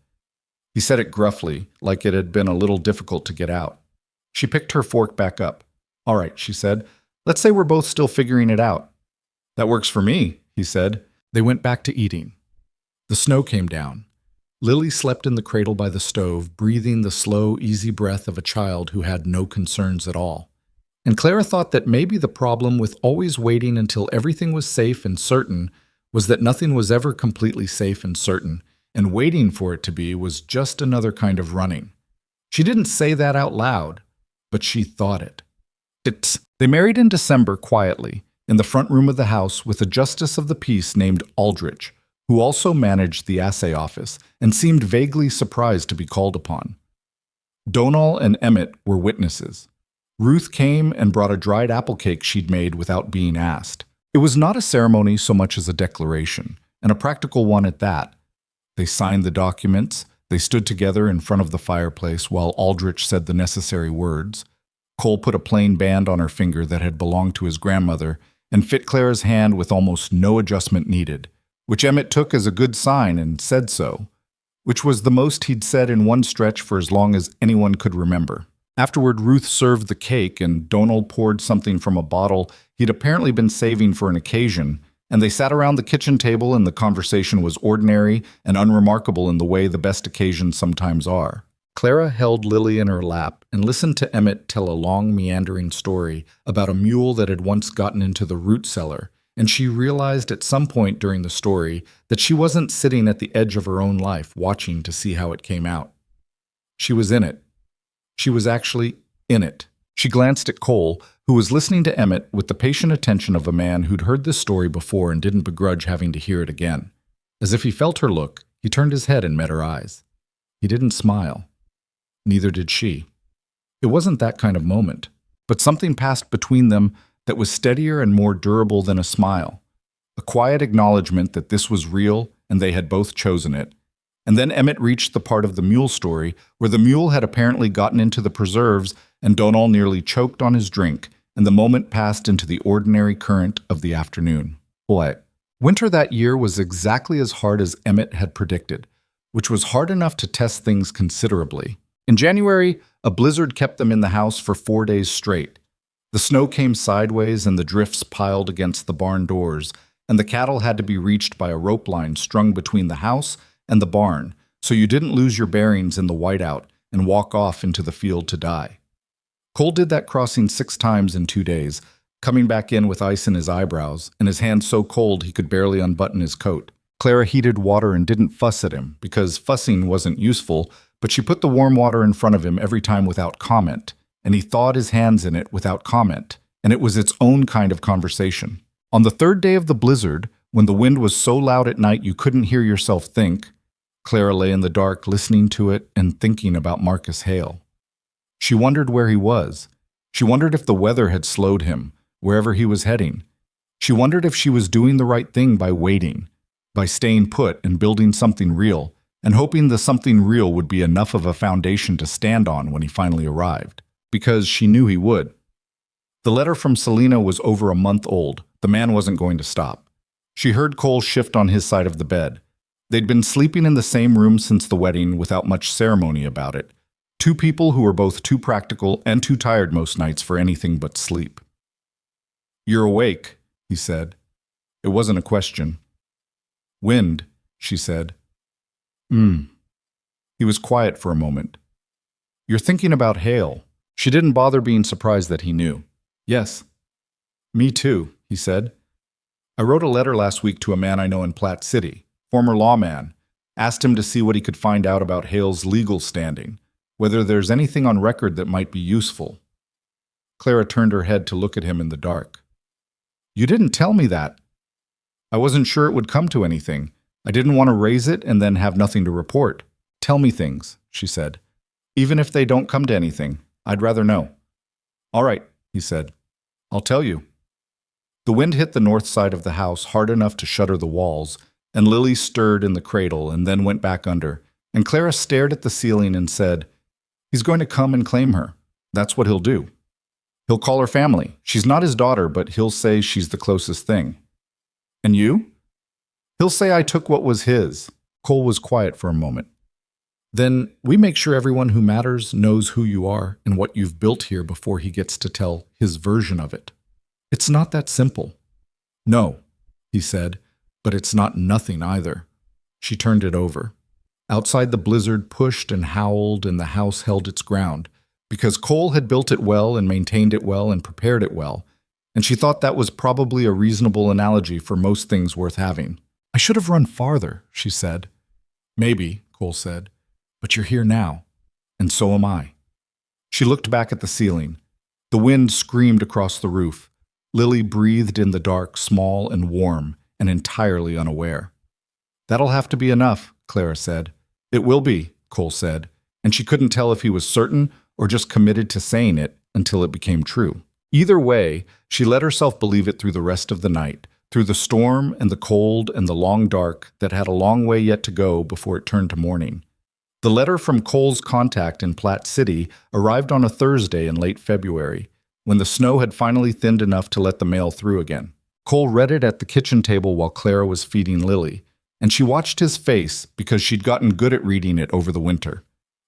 He said it gruffly, like it had been a little difficult to get out. She picked her fork back up. "All right," she said. "Let's say we're both still figuring it out." "That works for me," he said. They went back to eating. The snow came down. Lily slept in the cradle by the stove, breathing the slow, easy breath of a child who had no concerns at all. And Clara thought that maybe the problem with always waiting until everything was safe and certain was that nothing was ever completely safe and certain, and waiting for it to be was just another kind of running. She didn't say that out loud, but she thought it. They married in December quietly, in the front room of the house with a justice of the peace named Aldrich, who also managed the assay office and seemed vaguely surprised to be called upon. Donal and Emmett were witnesses. Ruth came and brought a dried apple cake she'd made without being asked. It was not a ceremony so much as a declaration, and a practical one at that. They signed the documents. They stood together in front of the fireplace while Aldrich said the necessary words. Cole put a plain band on her finger that had belonged to his grandmother and fit Clara's hand with almost no adjustment needed, which Emmett took as a good sign and said so, which was the most he'd said in one stretch for as long as anyone could remember. Afterward, Ruth served the cake, and Donal poured something from a bottle he'd apparently been saving for an occasion, and they sat around the kitchen table, and the conversation was ordinary and unremarkable in the way the best occasions sometimes are. Clara held Lily in her lap and listened to Emmett tell a long, meandering story about a mule that had once gotten into the root cellar, and she realized at some point during the story that she wasn't sitting at the edge of her own life watching to see how it came out. She was in it. She was actually in it. She glanced at Cole, who was listening to Emmett with the patient attention of a man who'd heard this story before and didn't begrudge having to hear it again. As if he felt her look, he turned his head and met her eyes. He didn't smile. Neither did she. It wasn't that kind of moment, but something passed between them that was steadier and more durable than a smile. A quiet acknowledgement that this was real and they had both chosen it. And then Emmett reached the part of the mule story where the mule had apparently gotten into the preserves and Donal nearly choked on his drink, and the moment passed into the ordinary current of the afternoon. Winter that year was exactly as hard as Emmett had predicted, which was hard enough to test things considerably. In January, a blizzard kept them in the house for 4 days straight. The snow came sideways and the drifts piled against the barn doors, and the cattle had to be reached by a rope line strung between the house and the barn, so you didn't lose your bearings in the whiteout and walk off into the field to die. Cole did that crossing 6 times in 2 days, coming back in with ice in his eyebrows and his hands so cold he could barely unbutton his coat. Clara heated water and didn't fuss at him, because fussing wasn't useful, but she put the warm water in front of him every time without comment, and he thawed his hands in it without comment, and it was its own kind of conversation. On the third day of the blizzard, when the wind was so loud at night you couldn't hear yourself think, Clara lay in the dark listening to it and thinking about Marcus Hale. She wondered where he was. She wondered if the weather had slowed him, wherever he was heading. She wondered if she was doing the right thing by waiting, by staying put and building something real, and hoping the something real would be enough of a foundation to stand on when he finally arrived, because she knew he would. The letter from Selena was over a month old. The man wasn't going to stop. She heard Cole shift on his side of the bed. They'd been sleeping in the same room since the wedding without much ceremony about it. Two people who were both too practical and too tired most nights for anything but sleep. "You're awake," he said. It wasn't a question. "Wind," she said. He was quiet for a moment. "You're thinking about Hale." She didn't bother being surprised that he knew. "Yes." "Me too," he said. "I wrote a letter last week to a man I know in Platte City, former lawman. Asked him to see what he could find out about Hale's legal standing, whether there's anything on record that might be useful." Clara turned her head to look at him in the dark. "You didn't tell me that." "I wasn't sure it would come to anything. I didn't want to raise it and then have nothing to report. Tell me things," she said. "Even if they don't come to anything, I'd rather know." "All right," he said. "I'll tell you." The wind hit the north side of the house hard enough to shudder the walls, and Lily stirred in the cradle and then went back under, and Clara stared at the ceiling and said, "He's going to come and claim her. That's what he'll do. He'll call her family. She's not his daughter, but he'll say she's the closest thing." "And you?" "He'll say I took what was his." Cole was quiet for a moment. "Then we make sure everyone who matters knows who you are and what you've built here before he gets to tell his version of it." "It's not that simple." "No," he said, "but it's not nothing either." She turned it over. Outside, the blizzard pushed and howled, and the house held its ground, because Cole had built it well and maintained it well and prepared it well, and she thought that was probably a reasonable analogy for most things worth having. "I should have run farther," she said. "Maybe," Cole said, "but you're here now, and so am I." She looked back at the ceiling. The wind screamed across the roof. Lily breathed in the dark, small and warm, and entirely unaware. "That'll have to be enough," Clara said. "It will be," Cole said, and she couldn't tell if he was certain or just committed to saying it until it became true. Either way, she let herself believe it through the rest of the night, through the storm and the cold and the long dark that had a long way yet to go before it turned to morning. The letter from Cole's contact in Platte City arrived on a Thursday in late February, when the snow had finally thinned enough to let the mail through again. Cole read it at the kitchen table while Clara was feeding Lily, and she watched his face because she'd gotten good at reading it over the winter.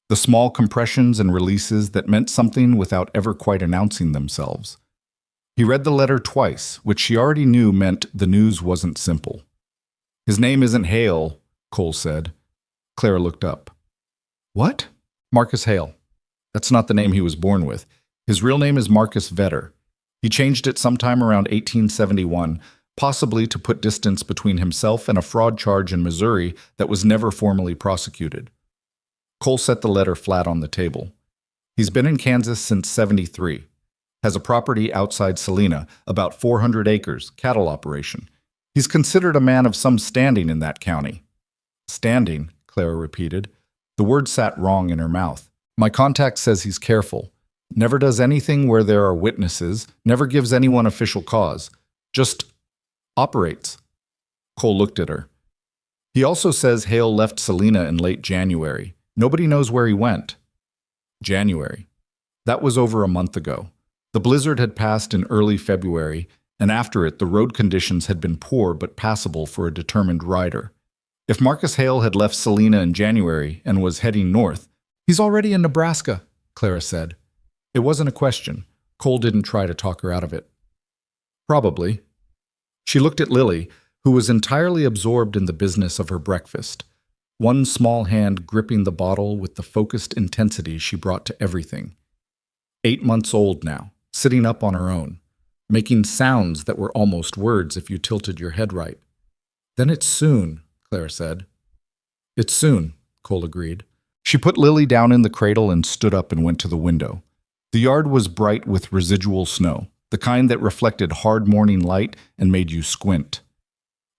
The small compressions and releases that meant something without ever quite announcing themselves. He read the letter twice, which she already knew meant the news wasn't simple. "His name isn't Hale," Cole said. Clara looked up. "What?" "Marcus Hale. That's not the name he was born with. His real name is Marcus Vetter. He changed it sometime around 1871, possibly to put distance between himself and a fraud charge in Missouri that was never formally prosecuted." Cole set the letter flat on the table. "He's been in Kansas since '73. Has a property outside Salina, about 400 acres, cattle operation. He's considered a man of some standing in that county." "Standing," Clara repeated. The word sat wrong in her mouth. "My contact says he's careful. Never does anything where there are witnesses, never gives anyone official cause. Just operates." Cole looked at her. "He also says Hale left Salina in late January. Nobody knows where he went." January. That was over a month ago. The blizzard had passed in early February, and after it the road conditions had been poor but passable for a determined rider. If Marcus Hale had left Salina in January and was heading north, "He's already in Nebraska," Clara said. It wasn't a question. Cole didn't try to talk her out of it. "Probably." She looked at Lily, who was entirely absorbed in the business of her breakfast, one small hand gripping the bottle with the focused intensity she brought to everything. 8 months old now, sitting up on her own, making sounds that were almost words if you tilted your head right. "Then it's soon," Clara said. "It's soon," Cole agreed. She put Lily down in the cradle and stood up and went to the window. The yard was bright with residual snow, the kind that reflected hard morning light and made you squint.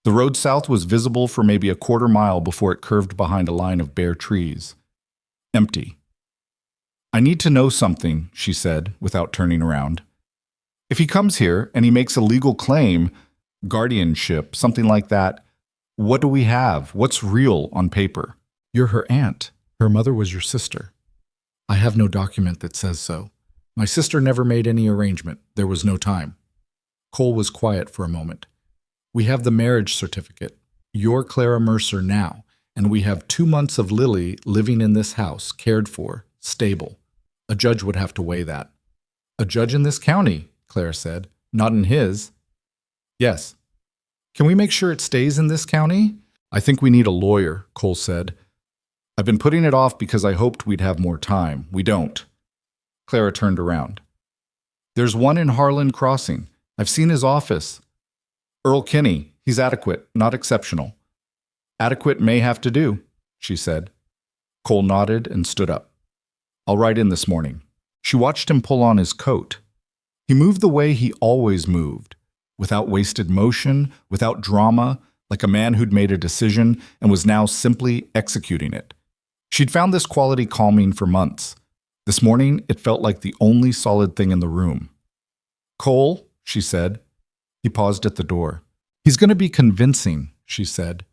The road south was visible for maybe a quarter mile before it curved behind a line of bare trees. Empty. "I need to know something," she said, without turning around. "If he comes here and he makes a legal claim, guardianship, something like that, what do we have? What's real on paper?" "You're her aunt. Her mother was your sister." "I have no document that says so. My sister never made any arrangement. There was no time." Cole was quiet for a moment. "We have the marriage certificate. You're Clara Mercer now, and we have 2 months of Lily living in this house, cared for, stable. A judge would have to weigh that." "A judge in this county," Clara said. "Not in his." "Yes." "Can we make sure it stays in this county?" "I think we need a lawyer," Cole said. "I've been putting it off because I hoped we'd have more time. We don't." Clara turned around. "There's one in Harlan Crossing. I've seen his office. Earl Kinney. He's adequate, not exceptional." "Adequate may have to do," she said. Cole nodded and stood up. "I'll write in this morning." She watched him pull on his coat. He moved the way he always moved, without wasted motion, without drama, like a man who'd made a decision and was now simply executing it. She'd found this quality calming for months. This morning, it felt like the only solid thing in the room. "Cole," she said. He paused at the door. "He's going to be convincing," she said.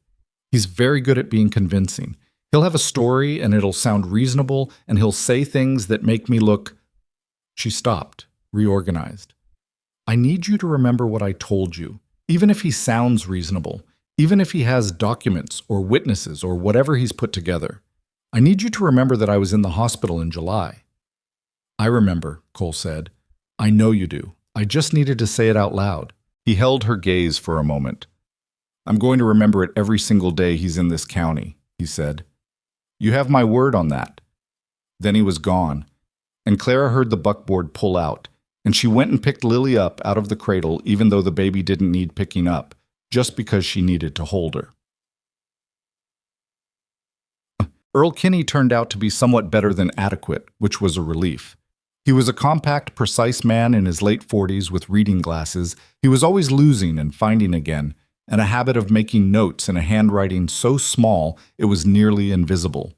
"He's very good at being convincing. He'll have a story and it'll sound reasonable and he'll say things that make me look—" She stopped, reorganized. "I need you to remember what I told you, even if he sounds reasonable, even if he has documents or witnesses or whatever he's put together. I need you to remember that I was in the hospital in July." "I remember," Cole said. "I know you do. I just needed to say it out loud." He held her gaze for a moment. "I'm going to remember it every single day he's in this county," he said. "You have my word on that." Then he was gone, and Clara heard the buckboard pull out, and she went and picked Lily up out of the cradle even though the baby didn't need picking up, just because she needed to hold her. Earl Kinney turned out to be somewhat better than adequate, which was a relief. He was a compact, precise man in his late 40s with reading glasses. He was always losing and finding again, and a habit of making notes in a handwriting so small it was nearly invisible.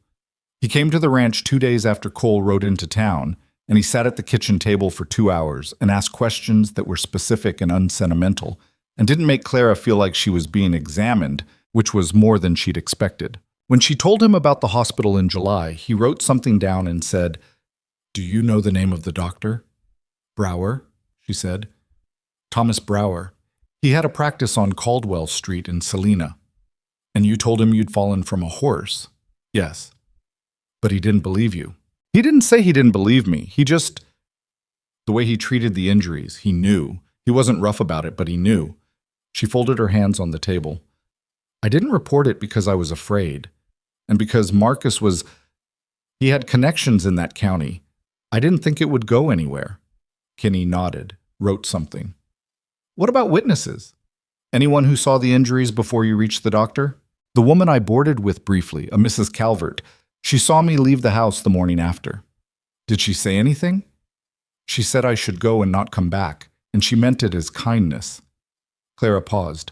He came to the ranch 2 days after Cole rode into town, and he sat at the kitchen table for 2 hours and asked questions that were specific and unsentimental, and didn't make Clara feel like she was being examined, which was more than she'd expected. When she told him about the hospital in July, he wrote something down and said, "Do you know the name of the doctor?" "Brower," she said. "Thomas Brower. He had a practice on Caldwell Street in Salina." "And you told him you'd fallen from a horse?" "Yes." "But he didn't believe you." "He didn't say he didn't believe me. He just—" The way he treated the injuries, he knew. He wasn't rough about it, but he knew. She folded her hands on the table. "I didn't report it because I was afraid. And because Marcus was— he had connections in that county. I didn't think it would go anywhere." Kinney nodded, wrote something. "What about witnesses? Anyone who saw the injuries before you reached the doctor?" "The woman I boarded with briefly, a Mrs. Calvert. She saw me leave the house the morning after." "Did she say anything?" "She said I should go and not come back, and she meant it as kindness." Clara paused.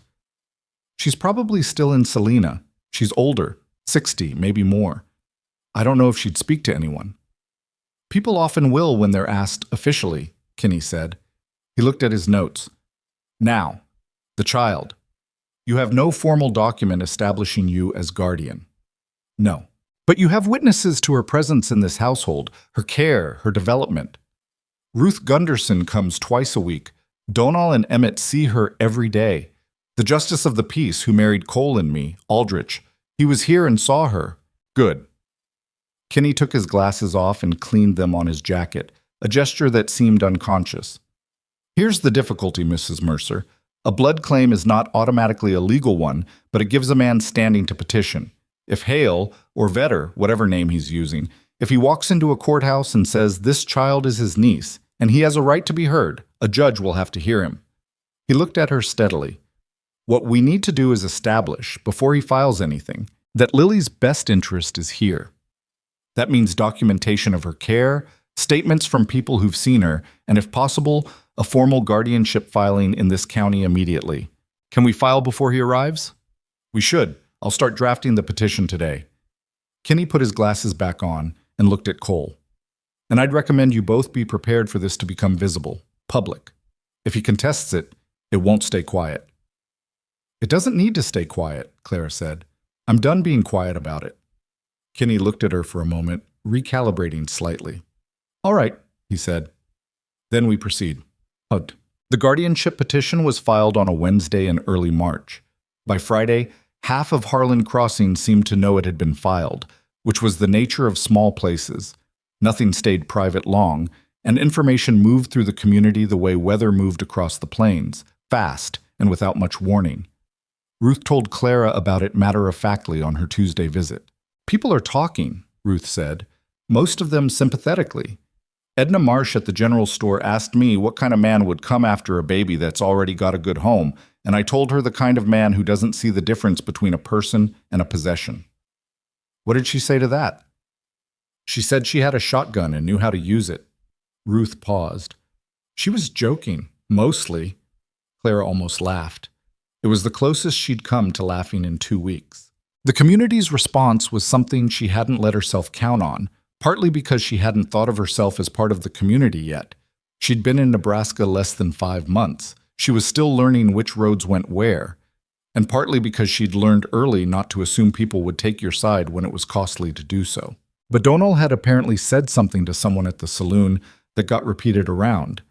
"She's probably still in Salina. She's older, 60, maybe more. I don't know if she'd speak to anyone." "People often will when they're asked officially," Kinney said. He looked at his notes. "Now, the child. You have no formal document establishing you as guardian." "No. But you have witnesses to her presence in this household, her care, her development. Ruth Gunderson comes twice a week. Donal and Emmett see her every day. The justice of the peace who married Cole and me, Aldrich, he was here and saw her." "Good." Kinney took his glasses off and cleaned them on his jacket, a gesture that seemed unconscious. "Here's the difficulty, Mrs. Mercer. A blood claim is not automatically a legal one, but it gives a man standing to petition. If Hale, or Vetter, whatever name he's using, if he walks into a courthouse and says this child is his niece, and he has a right to be heard, a judge will have to hear him." He looked at her steadily. "What we need to do is establish, before he files anything, that Lily's best interest is here. That means documentation of her care, statements from people who've seen her, and if possible, a formal guardianship filing in this county immediately. Can we file before he arrives? We should. I'll start drafting the petition today. Kinney put his glasses back on and looked at Cole. And I'd recommend you both be prepared for this to become visible, public. If he contests it, it won't stay quiet. It doesn't need to stay quiet, Clara said. I'm done being quiet about it. Kinney looked at her for a moment, recalibrating slightly. All right, he said. Then we proceed. The guardianship petition was filed on a Wednesday in early March. By Friday, half of Harlan Crossing seemed to know it had been filed, which was the nature of small places. Nothing stayed private long, and information moved through the community the way weather moved across the plains, fast and without much warning. Ruth told Clara about it matter-of-factly on her Tuesday visit. People are talking, Ruth said, most of them sympathetically. Edna Marsh at the general store asked me what kind of man would come after a baby that's already got a good home, and I told her the kind of man who doesn't see the difference between a person and a possession. What did she say to that? She said she had a shotgun and knew how to use it. Ruth paused. She was joking, mostly. Clara almost laughed. It was the closest she'd come to laughing in 2 weeks. The community's response was something she hadn't let herself count on, partly because she hadn't thought of herself as part of the community yet. She'd been in Nebraska less than 5 months. She was still learning which roads went where, and partly because she'd learned early not to assume people would take your side when it was costly to do so. But Donal had apparently said something to someone at the saloon that got repeated around,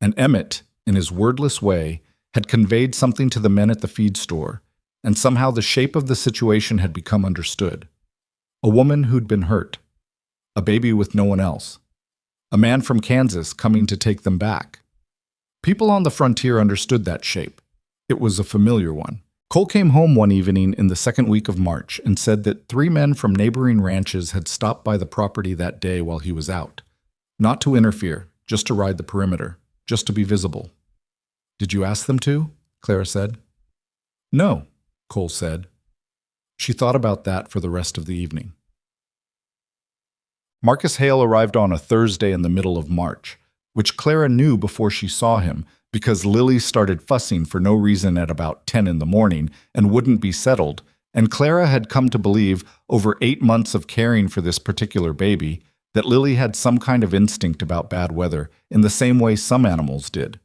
and Emmett, in his wordless way, had conveyed something to the men at the feed store, and somehow the shape of the situation had become understood. A woman who'd been hurt. A baby with no one else. A man from Kansas coming to take them back. People on the frontier understood that shape. It was a familiar one. Cole came home one evening in the second week of March and said that 3 men from neighboring ranches had stopped by the property that day while he was out. Not to interfere, just to ride the perimeter, just to be visible. Did you ask them to? Clara said. No, Cole said. She thought about that for the rest of the evening. Marcus Hale arrived on a Thursday in the middle of March, which Clara knew before she saw him because Lily started fussing for no reason at about 10 in the morning and wouldn't be settled, and Clara had come to believe, over 8 months of caring for this particular baby, that Lily had some kind of instinct about bad weather in the same way some animals did.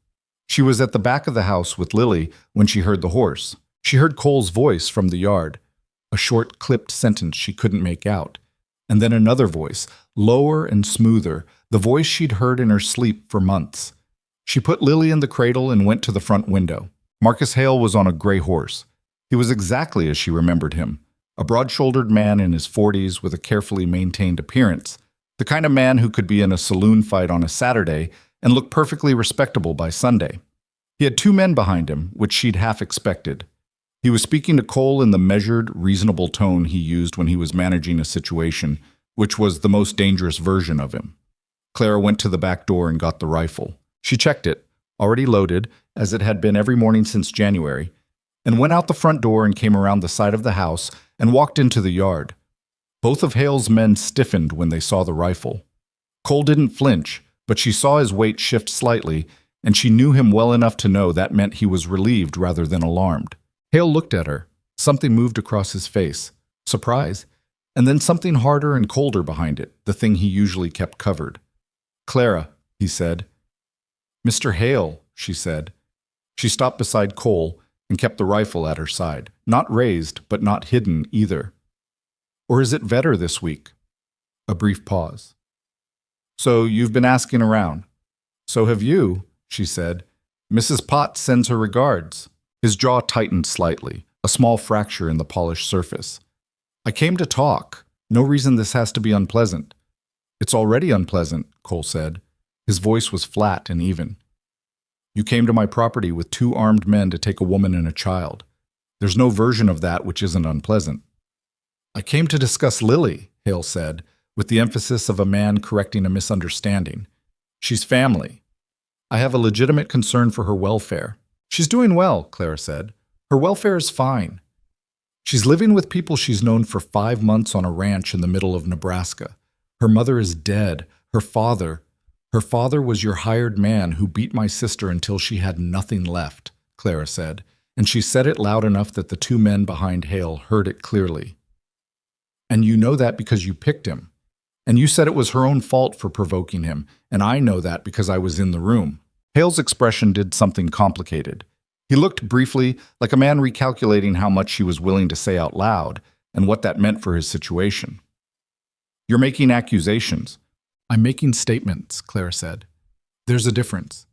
She was at the back of the house with Lily when she heard the horse. She heard Cole's voice from the yard, a short, clipped sentence she couldn't make out, and then another voice, lower and smoother, the voice she'd heard in her sleep for months. She put Lily in the cradle and went to the front window. Marcus Hale was on a gray horse. He was exactly as she remembered him, a broad-shouldered man in his 40s with a carefully maintained appearance, the kind of man who could be in a saloon fight on a Saturday and look perfectly respectable by Sunday. He had 2 men behind him, which she'd half expected. He was speaking to Cole in the measured, reasonable tone he used when he was managing a situation, which was the most dangerous version of him. Clara went to the back door and got the rifle. She checked it, already loaded, as it had been every morning since January, and went out the front door and came around the side of the house and walked into the yard. Both of Hale's men stiffened when they saw the rifle. Cole didn't flinch, but she saw his weight shift slightly, and she knew him well enough to know that meant he was relieved rather than alarmed. Hale looked at her. Something moved across his face. Surprise. And then something harder and colder behind it, the thing he usually kept covered. Clara, he said. Mr. Hale, she said. She stopped beside Cole and kept the rifle at her side, not raised, but not hidden either. Or is it Vetter this week? A brief pause. So you've been asking around. So have you, she said. Mrs. Potts sends her regards. His jaw tightened slightly, a small fracture in the polished surface. I came to talk. No reason this has to be unpleasant. It's already unpleasant, Cole said. His voice was flat and even. You came to my property with 2 armed men to take a woman and a child. There's no version of that which isn't unpleasant. I came to discuss Lily, Hale said, with the emphasis of a man correcting a misunderstanding. She's family. I have a legitimate concern for her welfare. She's doing well, Clara said. Her welfare is fine. She's living with people she's known for 5 months on a ranch in the middle of Nebraska. Her mother is dead. Her father was your hired man who beat my sister until she had nothing left, Clara said, and she said it loud enough that the two men behind Hale heard it clearly. And you know that because you picked him. And you said it was her own fault for provoking him, and I know that because I was in the room. Hale's expression did something complicated. He looked briefly like a man recalculating how much he was willing to say out loud and what that meant for his situation. You're making accusations. I'm making statements, Clara said. There's a difference.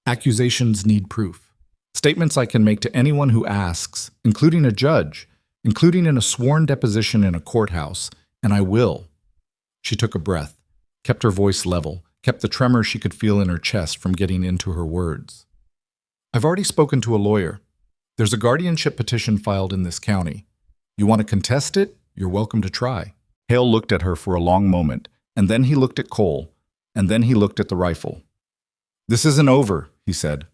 Accusations need proof. Statements I can make to anyone who asks, including a judge, including in a sworn deposition in a courthouse, and I will. She took a breath, kept her voice level, kept the tremor she could feel in her chest from getting into her words. I've already spoken to a lawyer. There's a guardianship petition filed in this county. You want to contest it? You're welcome to try. Hale looked at her for a long moment, and then he looked at Cole, and then he looked at the rifle. This isn't over, he said.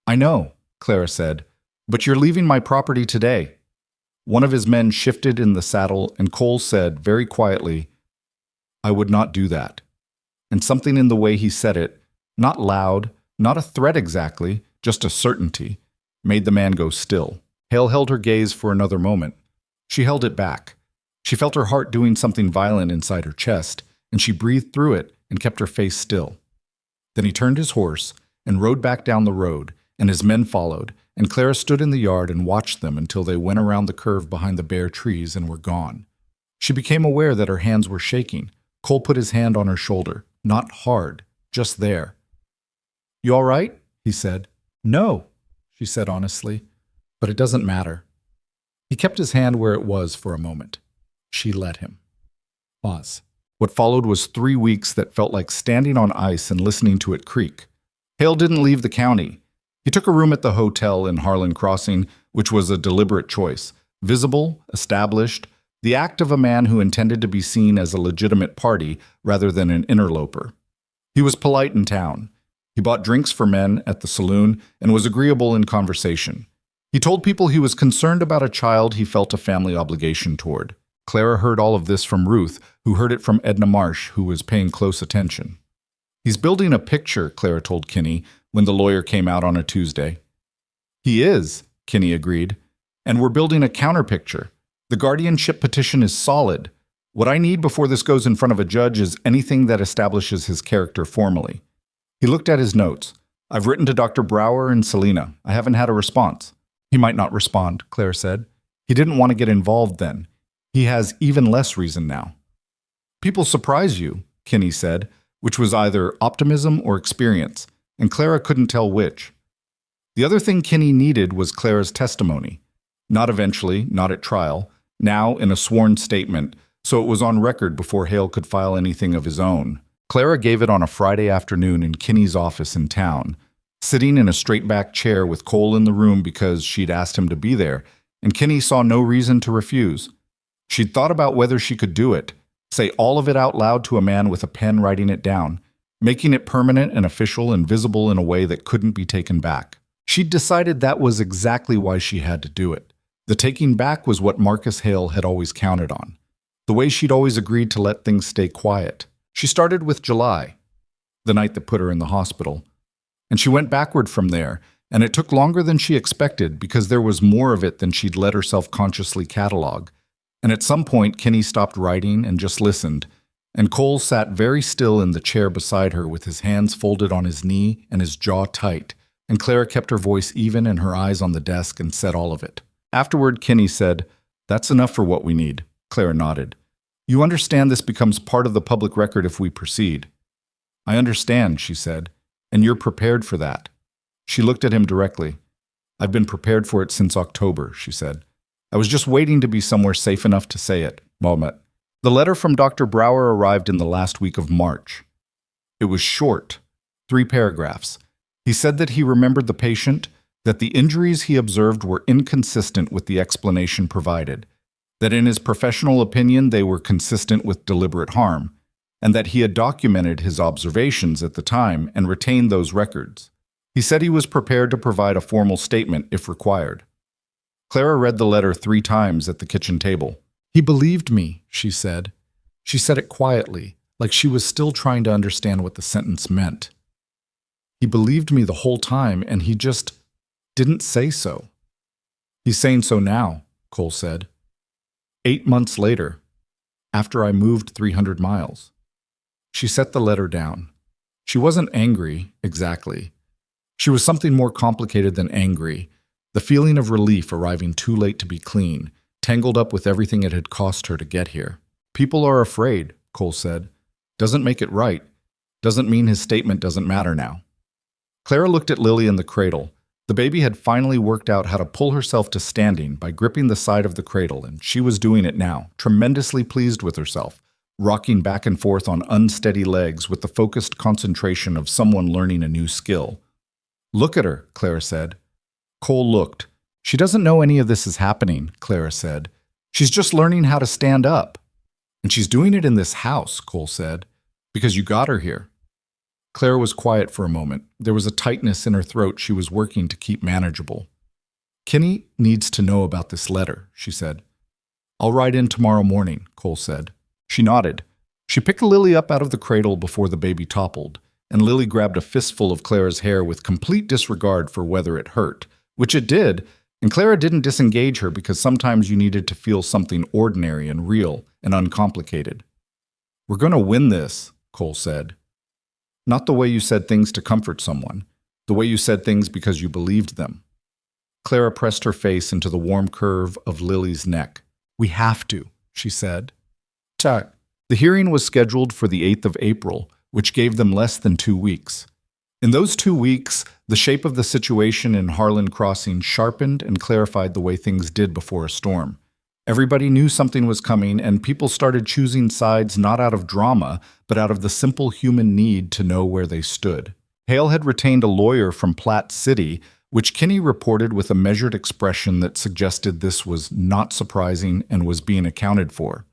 I know, Clara said, but you're leaving my property today. One of his men shifted in the saddle, and Cole said very quietly, I would not do that. And something in the way he said it, not loud, not a threat exactly, just a certainty, made the man go still. Hale held her gaze for another moment. She held it back. She felt her heart doing something violent inside her chest, and she breathed through it and kept her face still. Then he turned his horse and rode back down the road, and his men followed, and Clara stood in the yard and watched them until they went around the curve behind the bare trees and were gone. She became aware that her hands were shaking. Cole put his hand on her shoulder, not hard, just there. You all right? He said. No, she said honestly, but it doesn't matter. He kept his hand where it was for a moment. She let him. Pause. What followed was 3 weeks that felt like standing on ice and listening to it creak. Hale didn't leave the county. He took a room at the hotel in Harlan Crossing, which was a deliberate choice, visible, established, the act of a man who intended to be seen as a legitimate party rather than an interloper. He was polite in town. He bought drinks for men at the saloon and was agreeable in conversation. He told people he was concerned about a child he felt a family obligation toward. Clara heard all of this from Ruth, who heard it from Edna Marsh, who was paying close attention. He's building a picture, Clara told Kinney when the lawyer came out on a Tuesday. He is, Kinney agreed, and we're building a counterpicture. The guardianship petition is solid. What I need before this goes in front of a judge is anything that establishes his character formally. He looked at his notes. I've written to Dr. Brower and Selena. I haven't had a response. He might not respond, Claire said. He didn't want to get involved then. He has even less reason now. People surprise you, Kinney said, which was either optimism or experience, and Clara couldn't tell which. The other thing Kinney needed was Clara's testimony. Not eventually, not at trial, now in a sworn statement, so it was on record before Hale could file anything of his own. Clara gave it on a Friday afternoon in Kinney's office in town, sitting in a straight-back chair with Cole in the room because she'd asked him to be there, and Kinney saw no reason to refuse. She'd thought about whether she could do it, say all of it out loud to a man with a pen writing it down, making it permanent and official and visible in a way that couldn't be taken back. She'd decided that was exactly why she had to do it. The taking back was what Marcus Hale had always counted on, the way she'd always agreed to let things stay quiet. She started with July, the night that put her in the hospital, and she went backward from there, and it took longer than she expected because there was more of it than she'd let herself consciously catalog. And at some point, Kinney stopped writing and just listened, and Cole sat very still in the chair beside her with his hands folded on his knee and his jaw tight, and Clara kept her voice even and her eyes on the desk and said all of it. Afterward, Kinney said, "That's enough for what we need." Clara nodded. "You understand this becomes part of the public record if we proceed." "I understand," she said, "and you're prepared for that." She looked at him directly. "I've been prepared for it since October," she said. "I was just waiting to be somewhere safe enough to say it." Moment. The letter from Dr. Brower arrived in the last week of March. It was short, 3 paragraphs. He said that he remembered the patient, that the injuries he observed were inconsistent with the explanation provided, that in his professional opinion they were consistent with deliberate harm, and that he had documented his observations at the time and retained those records. He said he was prepared to provide a formal statement if required. Clara read the letter 3 times at the kitchen table. "He believed me," she said. She said it quietly, like she was still trying to understand what the sentence meant. He believed me the whole time, and he just didn't say so. He's saying so now, Cole said. 8 months later, after I moved 300 miles. She set the letter down. She wasn't angry, exactly. She was something more complicated than angry, the feeling of relief arriving too late to be clean, tangled up with everything it had cost her to get here. People are afraid, Cole said. Doesn't make it right. Doesn't mean his statement doesn't matter now. Clara looked at Lily in the cradle. The baby had finally worked out how to pull herself to standing by gripping the side of the cradle, and she was doing it now, tremendously pleased with herself, rocking back and forth on unsteady legs with the focused concentration of someone learning a new skill. Look at her, Clara said. Cole looked. She doesn't know any of this is happening, Clara said. She's just learning how to stand up. And she's doing it in this house, Cole said, because you got her here. Clara was quiet for a moment. There was a tightness in her throat she was working to keep manageable. Kenny needs to know about this letter, she said. I'll ride in tomorrow morning, Cole said. She nodded. She picked Lily up out of the cradle before the baby toppled, and Lily grabbed a fistful of Clara's hair with complete disregard for whether it hurt, which it did, and Clara didn't disengage her because sometimes you needed to feel something ordinary and real and uncomplicated. We're going to win this, Cole said. Not the way you said things to comfort someone, the way you said things because you believed them. Clara pressed her face into the warm curve of Lily's neck. We have to, she said. The hearing was scheduled for the 8th of April, which gave them less than 2 weeks. In those 2 weeks, the shape of the situation in Harlan Crossing sharpened and clarified the way things did before a storm. Everybody knew something was coming, and people started choosing sides not out of drama, but out of the simple human need to know where they stood. Hale had retained a lawyer from Platte City, which Kinney reported with a measured expression that suggested this was not surprising and was being accounted for.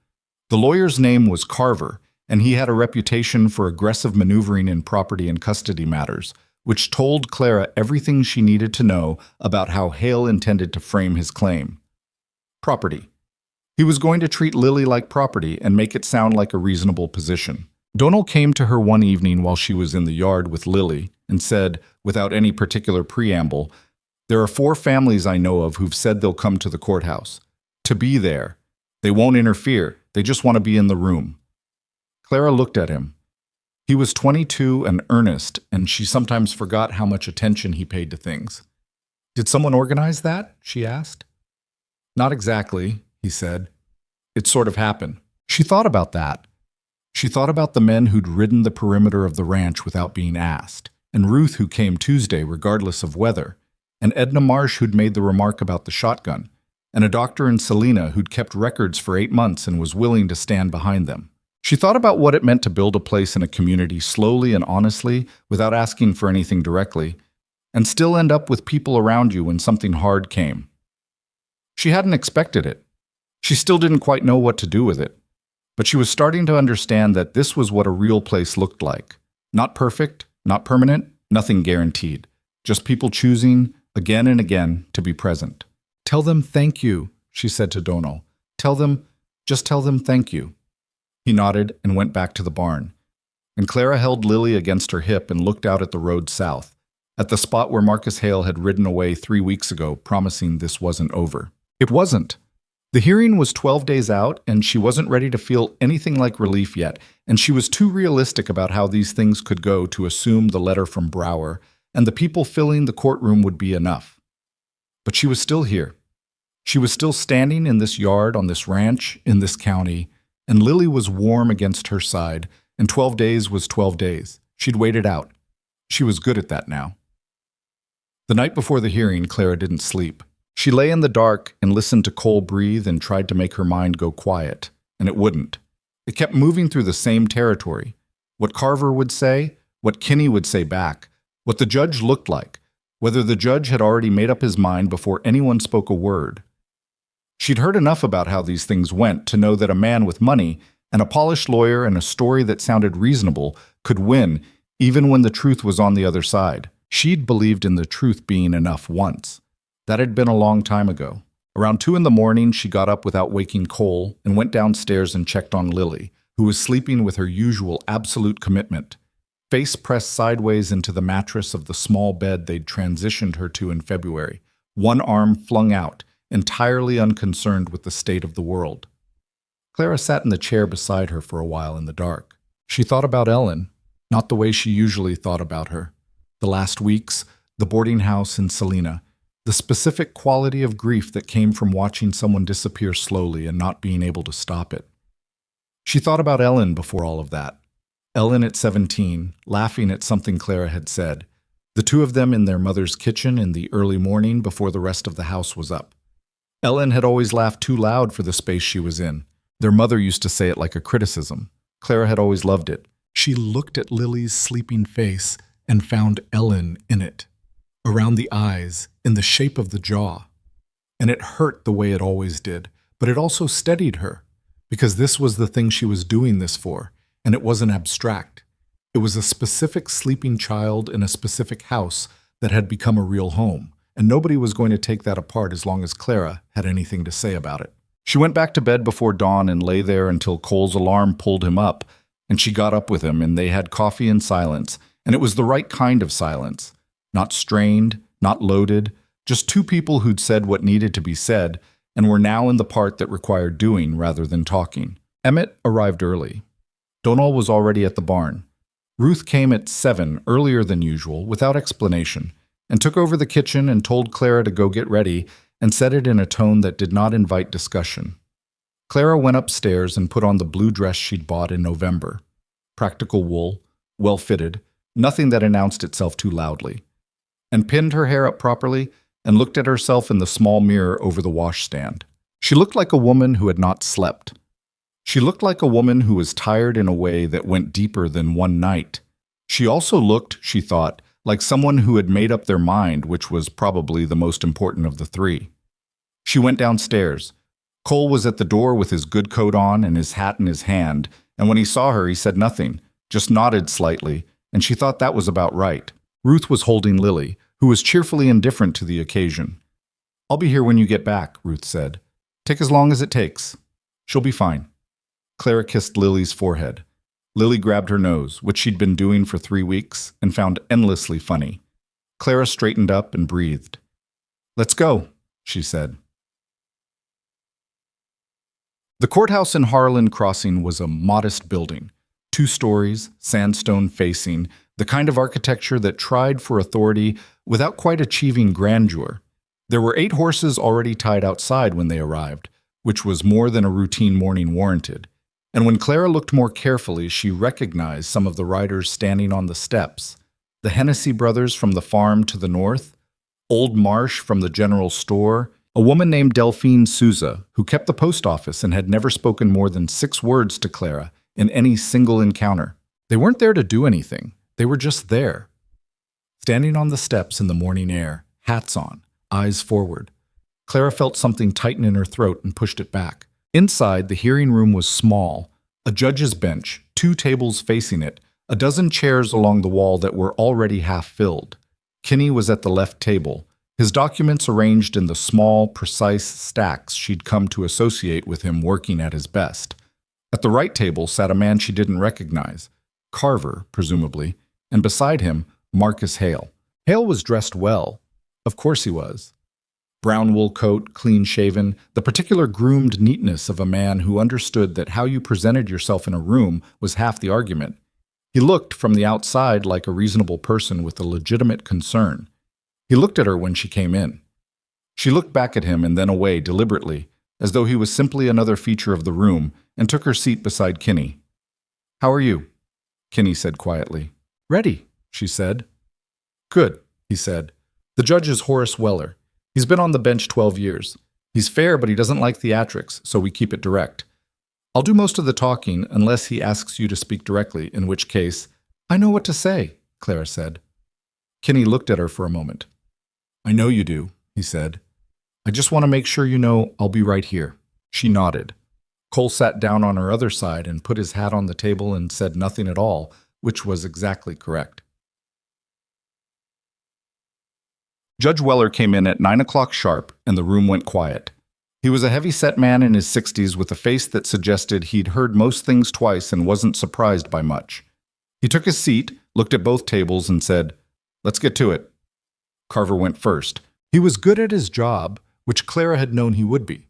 The lawyer's name was Carver, and he had a reputation for aggressive maneuvering in property and custody matters, which told Clara everything she needed to know about how Hale intended to frame his claim. Property. He was going to treat Lily like property and make it sound like a reasonable position. Donald came to her one evening while she was in the yard with Lily and said, without any particular preamble, "There are 4 families I know of who've said they'll come to the courthouse. To be there. They won't interfere. They just want to be in the room." Clara looked at him. He was 22 and earnest, and she sometimes forgot how much attention he paid to things. "Did someone organize that?" she asked. "Not exactly," he said. "It sort of happened." She thought about that. She thought about the men who'd ridden the perimeter of the ranch without being asked, and Ruth who came Tuesday regardless of weather, and Edna Marsh who'd made the remark about the shotgun, and a doctor in Selena who'd kept records for 8 months and was willing to stand behind them. She thought about what it meant to build a place in a community slowly and honestly without asking for anything directly, and still end up with people around you when something hard came. She hadn't expected it. She still didn't quite know what to do with it. But she was starting to understand that this was what a real place looked like. Not perfect, not permanent, nothing guaranteed. Just people choosing, again and again, to be present. "Tell them thank you," she said to Donal. Just tell them thank you." He nodded and went back to the barn. And Clara held Lily against her hip and looked out at the road south, at the spot where Marcus Hale had ridden away 3 weeks ago, promising this wasn't over. It wasn't. The hearing was 12 days out, and she wasn't ready to feel anything like relief yet, and she was too realistic about how these things could go to assume the letter from Brower and the people filling the courtroom would be enough. But she was still here. She was still standing in this yard, on this ranch, in this county, and Lily was warm against her side, and 12 days was 12 days. She'd wait it out. She was good at that now. The night before the hearing, Clara didn't sleep. She lay in the dark and listened to Cole breathe and tried to make her mind go quiet, and it wouldn't. It kept moving through the same territory. What Carver would say, what Kinney would say back, what the judge looked like, whether the judge had already made up his mind before anyone spoke a word. She'd heard enough about how these things went to know that a man with money and a polished lawyer and a story that sounded reasonable could win even when the truth was on the other side. She'd believed in the truth being enough once. That had been a long time ago. Around 2 in the morning, she got up without waking Cole and went downstairs and checked on Lily, who was sleeping with her usual absolute commitment, face pressed sideways into the mattress of the small bed they'd transitioned her to in February, one arm flung out, entirely unconcerned with the state of the world. Clara sat in the chair beside her for a while in the dark. She thought about Ellen, not the way she usually thought about her. The last weeks, the boarding house in Salina, the specific quality of grief that came from watching someone disappear slowly and not being able to stop it. She thought about Ellen before all of that. Ellen at 17, laughing at something Clara had said. The two of them in their mother's kitchen in the early morning before the rest of the house was up. Ellen had always laughed too loud for the space she was in. Their mother used to say it like a criticism. Clara had always loved it. She looked at Lily's sleeping face and found Ellen in it, around the eyes, in the shape of the jaw. And it hurt the way it always did, but it also steadied her, because this was the thing she was doing this for, and it wasn't abstract. It was a specific sleeping child in a specific house that had become a real home, and nobody was going to take that apart as long as Clara had anything to say about it. She went back to bed before dawn and lay there until Cole's alarm pulled him up, and she got up with him, and they had coffee in silence, and it was the right kind of silence. Not strained, not loaded, just two people who'd said what needed to be said and were now in the part that required doing rather than talking. Emmett arrived early. Donal was already at the barn. Ruth came at 7, earlier than usual, without explanation, and took over the kitchen and told Clara to go get ready and said it in a tone that did not invite discussion. Clara went upstairs and put on the blue dress she'd bought in November. Practical wool, well-fitted, nothing that announced itself too loudly, and pinned her hair up properly and looked at herself in the small mirror over the washstand. She looked like a woman who had not slept. She looked like a woman who was tired in a way that went deeper than one night. She also looked, she thought, like someone who had made up their mind, which was probably the most important of the three. She went downstairs. Cole was at the door with his good coat on and his hat in his hand, and when he saw her, he said nothing, just nodded slightly, and she thought that was about right. Ruth was holding Lily, who was cheerfully indifferent to the occasion. "I'll be here when you get back," Ruth said. "Take as long as it takes. She'll be fine." Clara kissed Lily's forehead. Lily grabbed her nose, which she'd been doing for 3 weeks, and found endlessly funny. Clara straightened up and breathed. "Let's go," she said. The courthouse in Harlan Crossing was a modest building, 2 stories, sandstone facing, the kind of architecture that tried for authority without quite achieving grandeur. There were 8 horses already tied outside when they arrived, which was more than a routine morning warranted. And when Clara looked more carefully, she recognized some of the riders standing on the steps. The Hennessy brothers from the farm to the north, Old Marsh from the general store, a woman named Delphine Souza, who kept the post office and had never spoken more than 6 words to Clara in any single encounter. They weren't there to do anything. They were just there. Standing on the steps in the morning air, hats on, eyes forward, Clara felt something tighten in her throat and pushed it back. Inside, the hearing room was small, a judge's bench, 2 tables facing it, a dozen chairs along the wall that were already half filled. Kinney was at the left table, his documents arranged in the small, precise stacks she'd come to associate with him working at his best. At the right table sat a man she didn't recognize, Carver, presumably, and beside him, Marcus Hale. Hale was dressed well. Of course he was. Brown wool coat, clean-shaven, the particular groomed neatness of a man who understood that how you presented yourself in a room was half the argument. He looked, from the outside, like a reasonable person with a legitimate concern. He looked at her when she came in. She looked back at him and then away deliberately, as though he was simply another feature of the room, and took her seat beside Kinney. "How are you?" Kinney said quietly. "Ready," she said. "Good," he said. "The judge is Horace Weller. He's been on the bench 12 years. He's fair, but he doesn't like theatrics, so we keep it direct. I'll do most of the talking unless he asks you to speak directly, in which case, I know what to say," Clara said. Kinney looked at her for a moment. "I know you do," he said. "I just want to make sure you know I'll be right here." She nodded. Cole sat down on her other side and put his hat on the table and said nothing at all, which was exactly correct. Judge Weller came in at 9 o'clock sharp, and the room went quiet. He was a heavy-set man in his 60s with a face that suggested he'd heard most things twice and wasn't surprised by much. He took his seat, looked at both tables, and said, "Let's get to it." Carver went first. He was good at his job, which Clara had known he would be.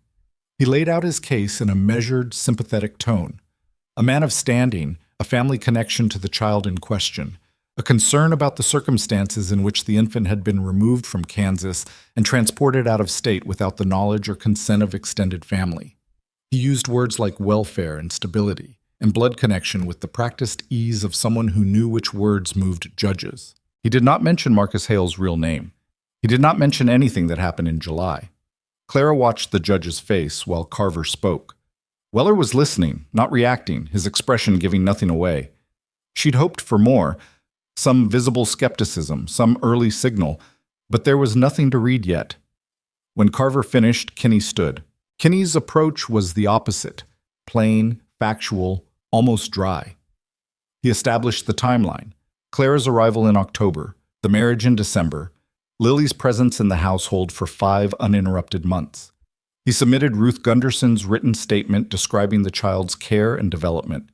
He laid out his case in a measured, sympathetic tone. A man of standing, a family connection to the child in question, a concern about the circumstances in which the infant had been removed from Kansas and transported out of state without the knowledge or consent of extended family. He used words like welfare and stability, and blood connection with the practiced ease of someone who knew which words moved judges. He did not mention Marcus Hale's real name. He did not mention anything that happened in July. Clara watched the judge's face while Carver spoke. Weller was listening, not reacting, his expression giving nothing away. She'd hoped for more, some visible skepticism, some early signal, but there was nothing to read yet. When Carver finished, Kinney stood. Kinney's approach was the opposite, plain, factual, almost dry. He established the timeline: Clara's arrival in October, the marriage in December, Lily's presence in the household for 5 uninterrupted months. He submitted Ruth Gunderson's written statement describing the child's care and development.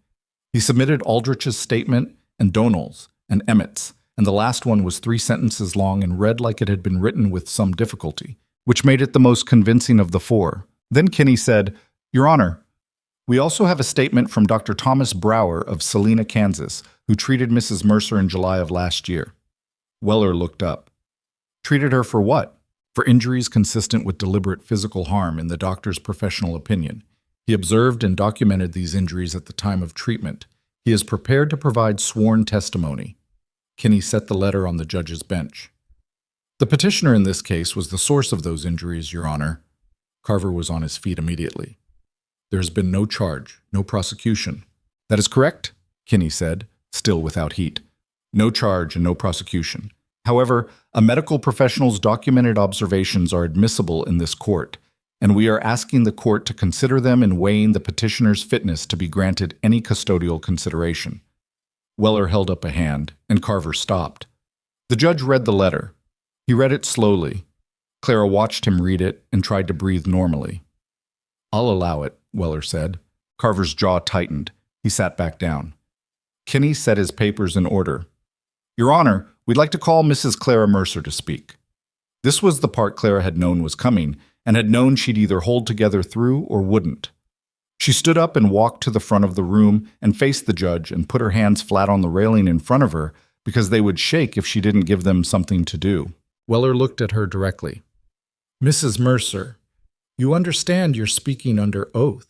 He submitted Aldrich's statement and Donald's and Emmett's, and the last one was 3 sentences long and read like it had been written with some difficulty, which made it the most convincing of the 4. Then Kinney said, "Your Honor, we also have a statement from Dr. Thomas Brower of Salina, Kansas, who treated Mrs. Mercer in July of last year." Weller looked up. Treated her for what? For injuries consistent with deliberate physical harm in the doctor's professional opinion. He observed and documented these injuries at the time of treatment. He is prepared to provide sworn testimony. Kinney set the letter on the judge's bench. The petitioner in this case was the source of those injuries, Your Honor. Carver was on his feet immediately. There has been no charge, no prosecution. That is correct, Kinney said, still without heat. No charge and no prosecution. However, a medical professional's documented observations are admissible in this court, and we are asking the court to consider them in weighing the petitioner's fitness to be granted any custodial consideration. Weller held up a hand, and Carver stopped. The judge read the letter. He read it slowly. Clara watched him read it and tried to breathe normally. "I'll allow it," Weller said. Carver's jaw tightened. He sat back down. Kinney set his papers in order. "Your Honor, we'd like to call Mrs. Clara Mercer to speak." This was the part Clara had known was coming, and had known she'd either hold together through or wouldn't. She stood up and walked to the front of the room and faced the judge and put her hands flat on the railing in front of her because they would shake if she didn't give them something to do. Weller looked at her directly. "Mrs. Mercer, you understand you're speaking under oath?"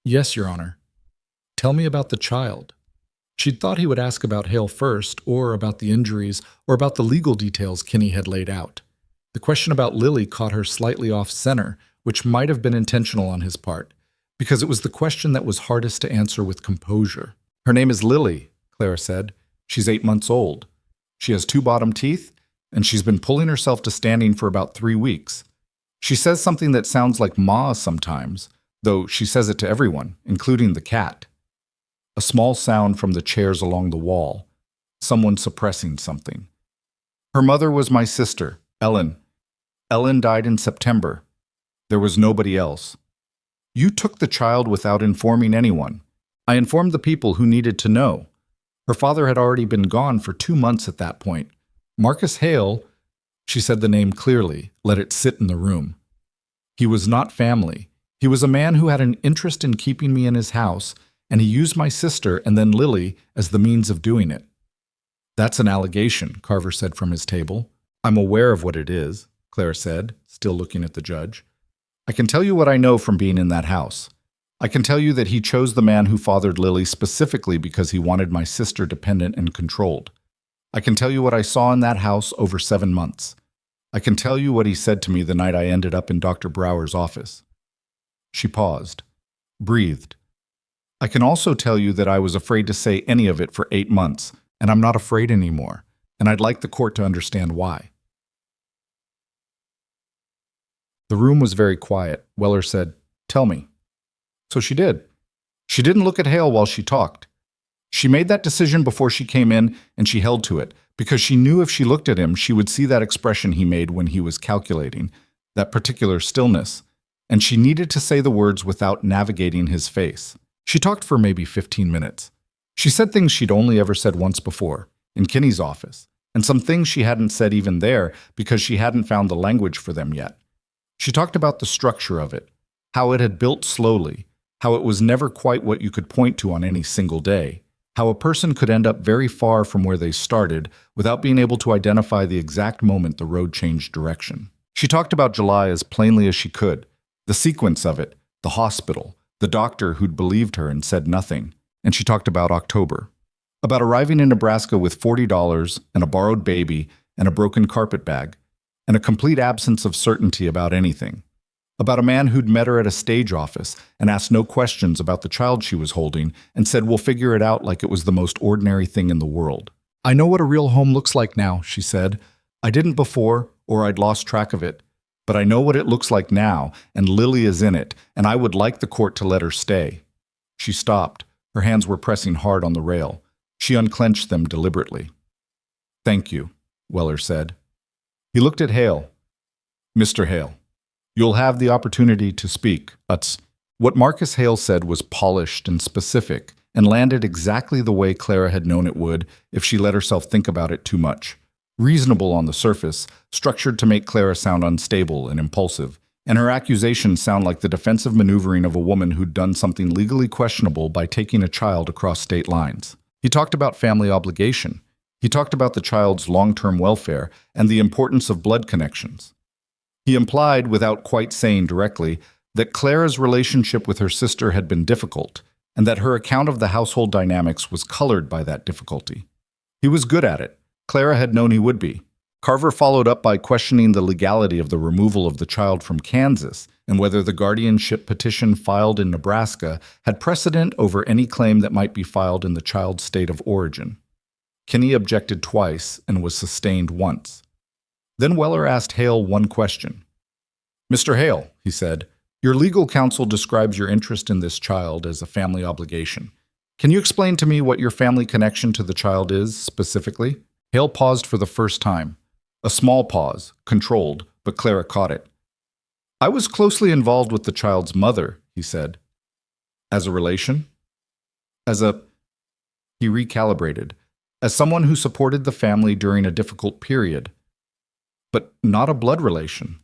"Yes, Your Honor." "Tell me about the child." She'd thought he would ask about Hale first, or about the injuries, or about the legal details Kinney had laid out. The question about Lily caught her slightly off center, which might have been intentional on his part, because it was the question that was hardest to answer with composure. "Her name is Lily," Clara said. "She's 8 months old. She has 2 bottom teeth, and she's been pulling herself to standing for about 3 weeks. She says something that sounds like ma sometimes, though she says it to everyone, including the cat." A small sound from the chairs along the wall. Someone suppressing something. "Her mother was my sister, Ellen. Ellen died in September. There was nobody else. You took the child without informing anyone. I informed the people who needed to know. Her father had already been gone for 2 months at that point. Marcus Hale," she said the name clearly, let it sit in the room. "He was not family. He was a man who had an interest in keeping me in his house, and he used my sister and then Lily as the means of doing it." "That's an allegation," Carver said from his table. "I'm aware of what it is," Clara said, still looking at the judge. "I can tell you what I know from being in that house. I can tell you that he chose the man who fathered Lily specifically because he wanted my sister dependent and controlled. I can tell you what I saw in that house over 7 months. I can tell you what he said to me the night I ended up in Dr. Brower's office." She paused, breathed. "I can also tell you that I was afraid to say any of it for 8 months, and I'm not afraid anymore, and I'd like the court to understand why." The room was very quiet. Weller said, "Tell me." So she did. She didn't look at Hale while she talked. She made that decision before she came in, and she held to it, because she knew if she looked at him, she would see that expression he made when he was calculating, that particular stillness. and she needed to say the words without navigating his face. She talked for maybe 15 minutes. She said things she'd only ever said once before, in Kinney's office, and some things she hadn't said even there because she hadn't found the language for them yet. She talked about the structure of it, how it had built slowly, how it was never quite what you could point to on any single day, how a person could end up very far from where they started without being able to identify the exact moment the road changed direction. She talked about July as plainly as she could, the sequence of it, the hospital, the doctor who'd believed her and said nothing, and she talked about October, about arriving in Nebraska with $40 and a borrowed baby and a broken carpet bag, and a complete absence of certainty about anything, about a man who'd met her at a stage office and asked no questions about the child she was holding and said, "We'll figure it out," like it was the most ordinary thing in the world. "I know what a real home looks like now," she said. "I didn't before, or I'd lost track of it. But I know what it looks like now, and Lily is in it, and I would like the court to let her stay." She stopped. Her hands were pressing hard on the rail. She unclenched them deliberately. "Thank you," Weller said. He looked at Hale. "Mr. Hale, you'll have the opportunity to speak." What Marcus Hale said was polished and specific and landed exactly the way Clara had known it would if she let herself think about it too much. Reasonable on the surface, structured to make Clara sound unstable and impulsive, and her accusations sound like the defensive maneuvering of a woman who'd done something legally questionable by taking a child across state lines. He talked about family obligation. He talked about the child's long-term welfare and the importance of blood connections. He implied, without quite saying directly, that Clara's relationship with her sister had been difficult, and that her account of the household dynamics was colored by that difficulty. He was good at it. Clara had known he would be. Carver followed up by questioning the legality of the removal of the child from Kansas and whether the guardianship petition filed in Nebraska had precedent over any claim that might be filed in the child's state of origin. Kinney objected twice and was sustained once. Then Weller asked Hale one question. "Mr. Hale," he said, "your legal counsel describes your interest in this child as a family obligation. Can you explain to me what your family connection to the child is, specifically?" Hale paused for the first time. A small pause, controlled, but Clara caught it. "I was closely involved with the child's mother," he said. "As a relation?" He recalibrated. "As someone who supported the family during a difficult period. But not a blood relation.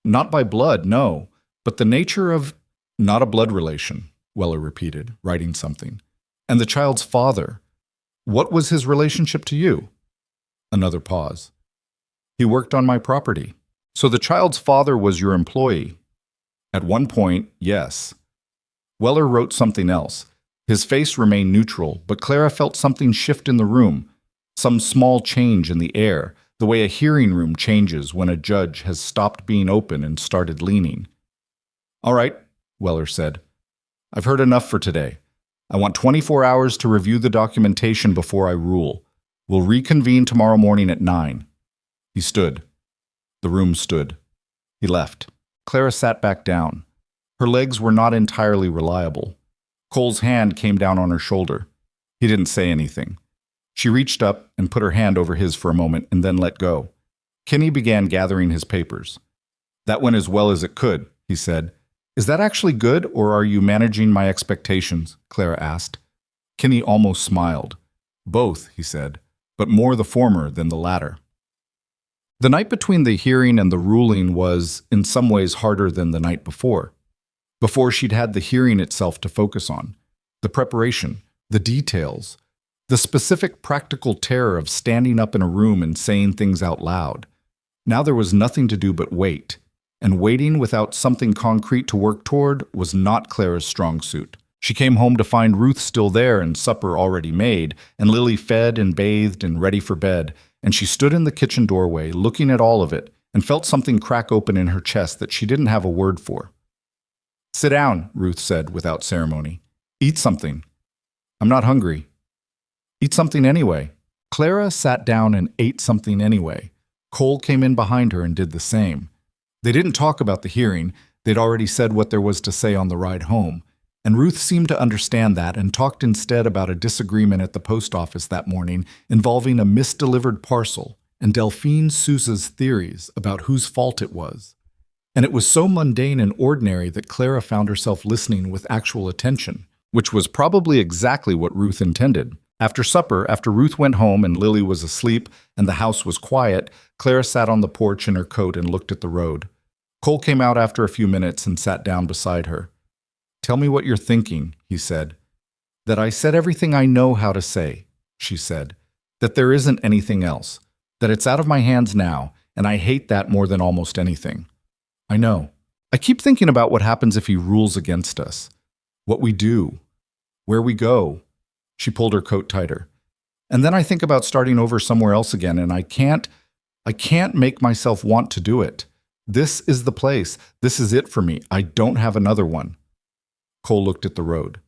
Not by blood, no, but the nature of—" "Not a blood relation," Weller repeated, writing something. "And the child's father. What was his relationship to you?" Another pause. "He worked on my property." "So the child's father was your employee?" "At one point, yes." Weller wrote something else. His face remained neutral, but Clara felt something shift in the room, some small change in the air, the way a hearing room changes when a judge has stopped being open and started leaning. "All right," Weller said. "I've heard enough for today. I want 24 hours to review the documentation before I rule. We'll reconvene tomorrow morning at 9. He stood. The room stood. He left. Clara sat back down. Her legs were not entirely reliable. Cole's hand came down on her shoulder. He didn't say anything. She reached up and put her hand over his for a moment and then let go. Kinney began gathering his papers. "That went as well as it could," he said. "Is that actually good, or are you managing my expectations?" Clara asked. Kinney almost smiled. "Both," he said, "but more the former than the latter." The night between the hearing and the ruling was, in some ways, harder than the night before. Before she'd had the hearing itself to focus on, the preparation, the details, the specific practical terror of standing up in a room and saying things out loud. Now there was nothing to do but wait, and waiting without something concrete to work toward was not Clara's strong suit. She came home to find Ruth still there and supper already made, and Lily fed and bathed and ready for bed, and she stood in the kitchen doorway looking at all of it and felt something crack open in her chest that she didn't have a word for. "Sit down," Ruth said without ceremony. "Eat something." "I'm not hungry." "Eat something anyway." Clara sat down and ate something anyway. Cole came in behind her and did the same. They didn't talk about the hearing. They'd already said what there was to say on the ride home. And Ruth seemed to understand that and talked instead about a disagreement at the post office that morning involving a misdelivered parcel and Delphine Sousa's theories about whose fault it was. And it was so mundane and ordinary that Clara found herself listening with actual attention, which was probably exactly what Ruth intended. After supper, after Ruth went home and Lily was asleep and the house was quiet, Clara sat on the porch in her coat and looked at the road. Cole came out after a few minutes and sat down beside her. "Tell me what you're thinking," he said. "That I said everything I know how to say," she said. "That there isn't anything else. That it's out of my hands now, and I hate that more than almost anything. I know. I keep thinking about what happens if he rules against us. What we do. Where we go." She pulled her coat tighter. "And then I think about starting over somewhere else again, and I can't make myself want to do it. This is the place. This is it for me. I don't have another one." Cole looked at the road.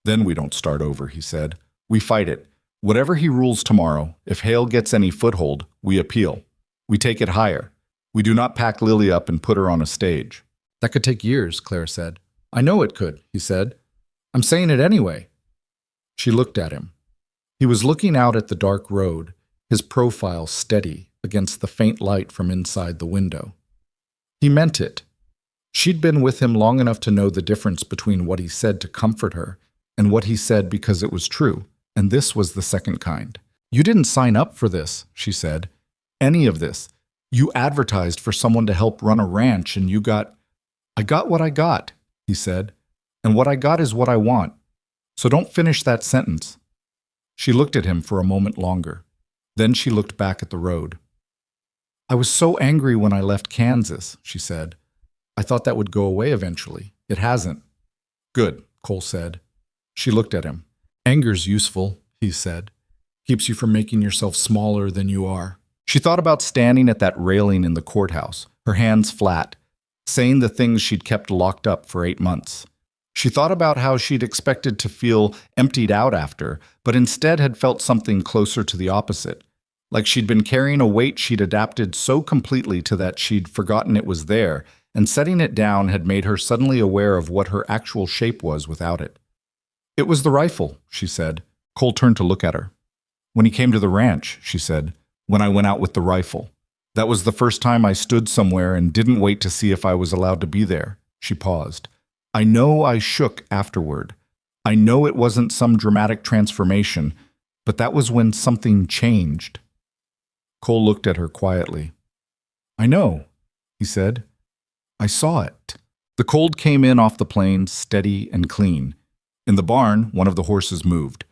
"Then we don't start over," he said. "We fight it. Whatever he rules tomorrow, if Hale gets any foothold, we appeal. We take it higher. We do not pack Lily up and put her on a stage." "That could take years," Claire said. "I know it could," he said. "I'm saying it anyway." She looked at him. He was looking out at the dark road, his profile steady against the faint light from inside the window. He meant it. She'd been with him long enough to know the difference between what he said to comfort her and what he said because it was true, and this was the second kind. "You didn't sign up for this," she said. "Any of this. You advertised for someone to help run a ranch and you got—" "I got what I got," he said. "And what I got is what I want. So don't finish that sentence." She looked at him for a moment longer. Then she looked back at the road. "I was so angry when I left Kansas," she said. "I thought that would go away eventually. It hasn't." "Good," Cole said. She looked at him. "Anger's useful," he said. "Keeps you from making yourself smaller than you are." She thought about standing at that railing in the courthouse, her hands flat, saying the things she'd kept locked up for 8 months. She thought about how she'd expected to feel emptied out after, but instead had felt something closer to the opposite. Like she'd been carrying a weight she'd adapted so completely to that she'd forgotten it was there, and setting it down had made her suddenly aware of what her actual shape was without it. "It was the rifle," she said. Cole turned to look at her. "When he came to the ranch," she said, "when I went out with the rifle. That was the first time I stood somewhere and didn't wait to see if I was allowed to be there." She paused. "I know I shook afterward. I know it wasn't some dramatic transformation, but that was when something changed." Cole looked at her quietly. "I know," he said. "I saw it." The cold came in off the plains, steady and clean. In the barn, one of the horses moved.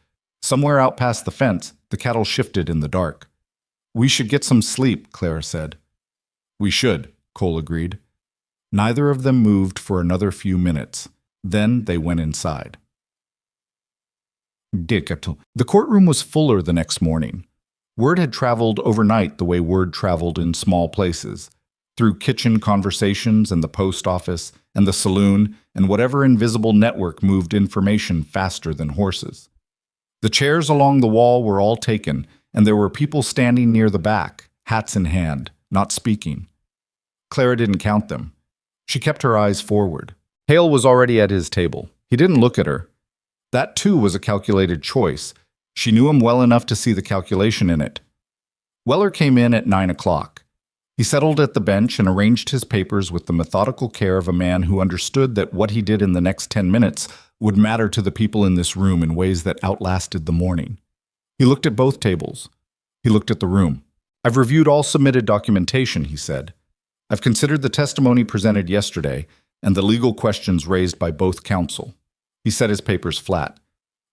Somewhere out past the fence, the cattle shifted in the dark. "We should get some sleep," Clara said. "We should," Cole agreed. Neither of them moved for another few minutes. Then they went inside. The courtroom was fuller the next morning. Word had traveled overnight the way word traveled in small places, through kitchen conversations and the post office and the saloon and whatever invisible network moved information faster than horses. The chairs along the wall were all taken, and there were people standing near the back, hats in hand, not speaking. Clara didn't count them. She kept her eyes forward. Hale was already at his table. He didn't look at her. That, too, was a calculated choice. She knew him well enough to see the calculation in it. Weller came in at 9 o'clock. He settled at the bench and arranged his papers with the methodical care of a man who understood that what he did in the next 10 minutes would matter to the people in this room in ways that outlasted the morning. He looked at both tables. He looked at the room. "I've reviewed all submitted documentation," he said. "I've considered the testimony presented yesterday and the legal questions raised by both counsel." He set his papers flat.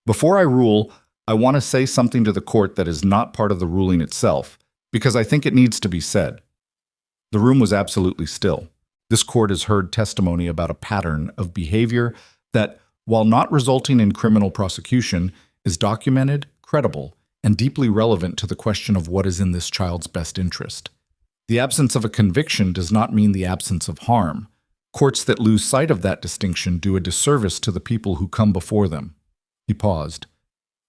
"Before I rule, I want to say something to the court that is not part of the ruling itself, because I think it needs to be said." The room was absolutely still. This court has heard testimony about a pattern of behavior that, while not resulting in criminal prosecution, is documented, credible, and deeply relevant to the question of what is in this child's best interest. The absence of a conviction does not mean the absence of harm. Courts that lose sight of that distinction do a disservice to the people who come before them. He paused.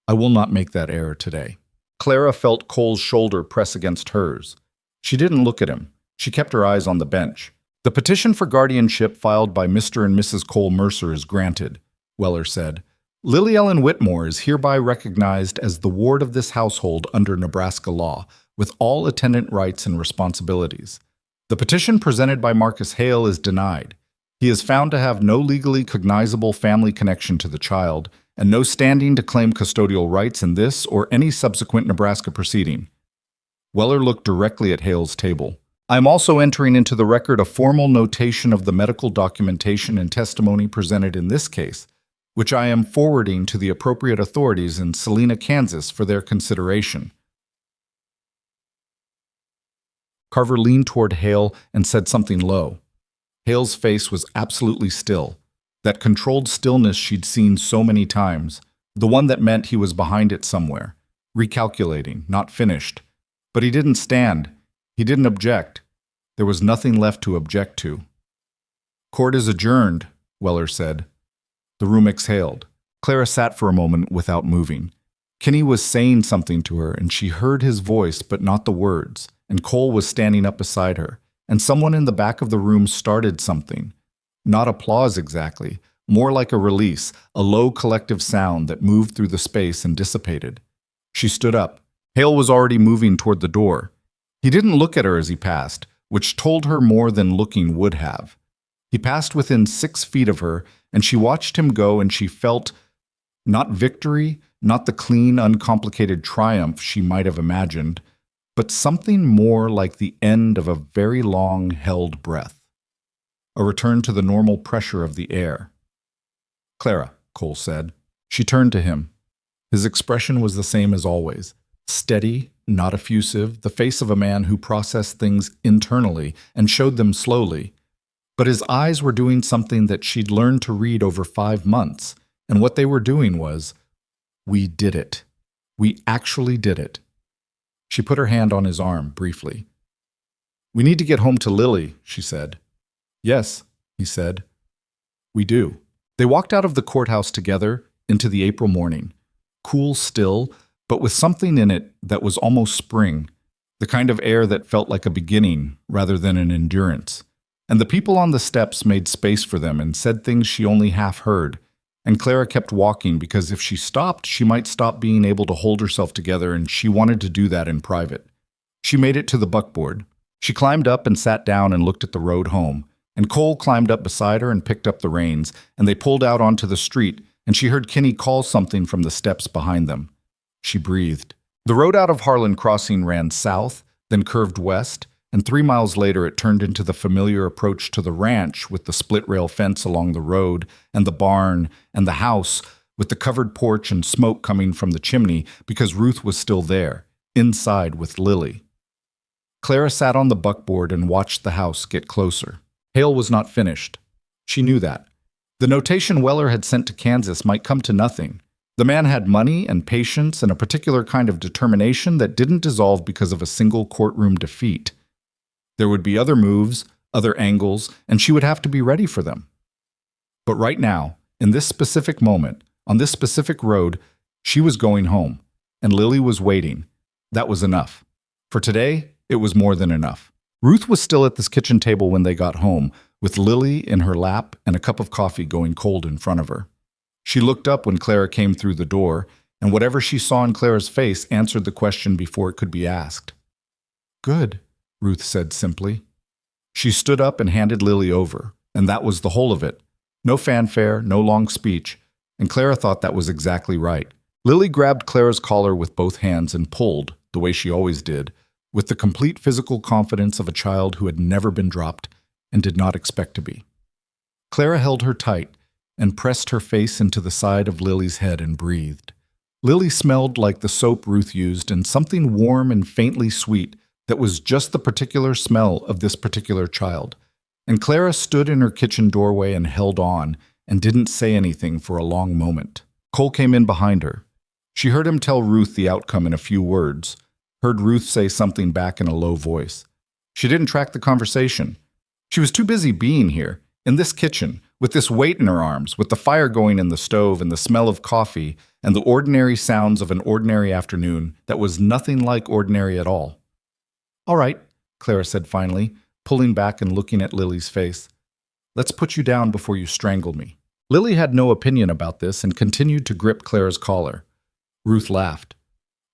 "I will not make that error today." Clara felt Cole's shoulder press against hers. She didn't look at him. She kept her eyes on the bench. "The petition for guardianship filed by Mr. and Mrs. Cole Mercer is granted," Weller said. "Lily Ellen Whitmore is hereby recognized as the ward of this household under Nebraska law, with all attendant rights and responsibilities. The petition presented by Marcus Hale is denied. He is found to have no legally cognizable family connection to the child and no standing to claim custodial rights in this or any subsequent Nebraska proceeding. Weller looked directly at Hale's table. I am also entering into the record a formal notation of the medical documentation and testimony presented in this case, which I am forwarding to the appropriate authorities in Salina, Kansas for their consideration. Carver leaned toward Hale and said something low. Hale's face was absolutely still, that controlled stillness she'd seen so many times, the one that meant he was behind it somewhere, recalculating, not finished. But he didn't stand. He didn't object. There was nothing left to object to. Court is adjourned, Weller said. The room exhaled. Clara sat for a moment without moving. Kinney was saying something to her, and she heard his voice but not the words, and Cole was standing up beside her, and someone in the back of the room started something. Not applause exactly, more like a release, a low collective sound that moved through the space and dissipated. She stood up. Hale was already moving toward the door. He didn't look at her as he passed, which told her more than looking would have. He passed within 6 feet of her, and she watched him go, and she felt not victory, not the clean, uncomplicated triumph she might have imagined, but something more like the end of a very long held breath. A return to the normal pressure of the air. Clara, Cole said. She turned to him. His expression was the same as always. Steady, not effusive, the face of a man who processed things internally and showed them slowly. But his eyes were doing something that she'd learned to read over 5 months, and what they were doing was, we did it. We actually did it. She put her hand on his arm briefly. We need to get home to Lily, she said. Yes, he said. We do. They walked out of the courthouse together into the April morning, cool still, but with something in it that was almost spring, the kind of air that felt like a beginning rather than an endurance. And the people on the steps made space for them and said things she only half heard, and Clara kept walking because if she stopped, she might stop being able to hold herself together, and she wanted to do that in private. She made it to the buckboard. She climbed up and sat down and looked at the road home, and Cole climbed up beside her and picked up the reins, and they pulled out onto the street, and she heard Kinney call something from the steps behind them. She breathed. The road out of Harlan Crossing ran south, then curved west, and 3 miles later it turned into the familiar approach to the ranch with the split-rail fence along the road, and the barn, and the house, with the covered porch and smoke coming from the chimney because Ruth was still there, inside with Lily. Clara sat on the buckboard and watched the house get closer. Hale was not finished. She knew that. The notation Weller had sent to Kansas might come to nothing. The man had money and patience and a particular kind of determination that didn't dissolve because of a single courtroom defeat. There would be other moves, other angles, and she would have to be ready for them. But right now, in this specific moment, on this specific road, she was going home, and Lily was waiting. That was enough. For today, it was more than enough. Ruth was still at this kitchen table when they got home, with Lily in her lap and a cup of coffee going cold in front of her. She looked up when Clara came through the door, and whatever she saw in Clara's face answered the question before it could be asked. Good, Ruth said simply. She stood up and handed Lily over, and that was the whole of it. No fanfare, no long speech, and Clara thought that was exactly right. Lily grabbed Clara's collar with both hands and pulled, the way she always did, with the complete physical confidence of a child who had never been dropped and did not expect to be. Clara held her tight and pressed her face into the side of Lily's head and breathed. Lily smelled like the soap Ruth used and something warm and faintly sweet that was just the particular smell of this particular child. And Clara stood in her kitchen doorway and held on and didn't say anything for a long moment. Cole came in behind her. She heard him tell Ruth the outcome in a few words, heard Ruth say something back in a low voice. She didn't track the conversation. She was too busy being here, in this kitchen, with this weight in her arms, with the fire going in the stove and the smell of coffee and the ordinary sounds of an ordinary afternoon that was nothing like ordinary at all. All right, Clara said finally, pulling back and looking at Lily's face. Let's put you down before you strangle me. Lily had no opinion about this and continued to grip Clara's collar. Ruth laughed.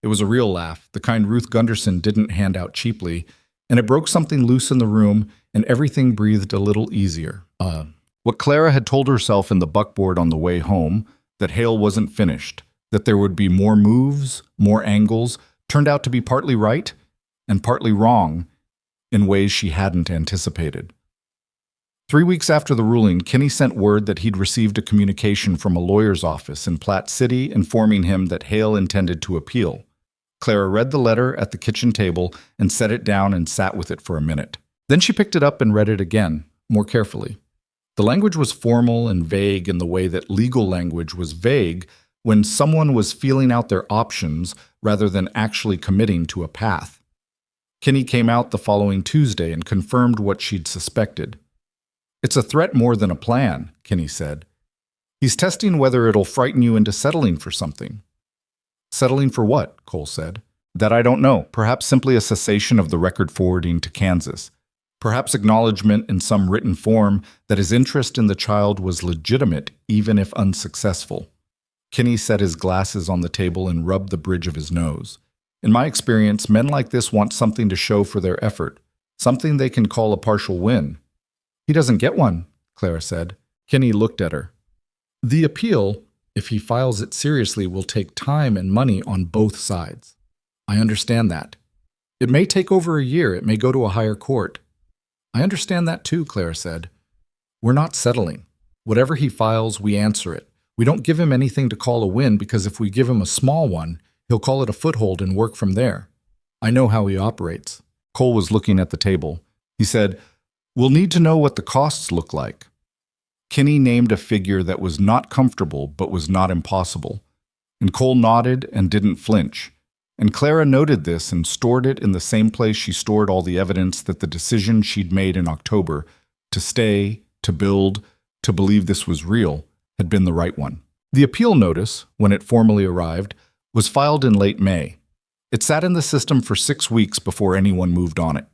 It was a real laugh, the kind Ruth Gunderson didn't hand out cheaply, and it broke something loose in the room, and everything breathed a little easier. What Clara had told herself in the buckboard on the way home, that Hale wasn't finished, that there would be more moves, more angles, turned out to be partly right and partly wrong in ways she hadn't anticipated. 3 weeks after the ruling, Kinney sent word that he'd received a communication from a lawyer's office in Platte City informing him that Hale intended to appeal. Clara read the letter at the kitchen table and set it down and sat with it for a minute. Then she picked it up and read it again, more carefully. The language was formal and vague in the way that legal language was vague when someone was feeling out their options rather than actually committing to a path. Kinney came out the following Tuesday and confirmed what she'd suspected. "It's a threat more than a plan," Kinney said. "He's testing whether it'll frighten you into settling for something." "Settling for what?" Cole said. "That I don't know. Perhaps simply a cessation of the record forwarding to Kansas. Perhaps acknowledgement in some written form that his interest in the child was legitimate, even if unsuccessful." Kinney set his glasses on the table and rubbed the bridge of his nose. "In my experience, men like this want something to show for their effort, something they can call a partial win." "He doesn't get one," Clara said. Kinney looked at her. "The appeal, if he files it seriously, will take time and money on both sides. I understand that. It may take over a year. It may go to a higher court." "I understand that too," Clara said. "We're not settling. Whatever he files, we answer it. We don't give him anything to call a win because if we give him a small one, he'll call it a foothold and work from there. I know how he operates." Cole was looking at the table. He said, "We'll need to know what the costs look like." Kinney named a figure that was not comfortable but was not impossible, and Cole nodded and didn't flinch. And Clara noted this and stored it in the same place she stored all the evidence that the decision she'd made in October to stay, to build, to believe this was real, had been the right one. The appeal notice, when it formally arrived, was filed in late May. It sat in the system for 6 weeks before anyone moved on it.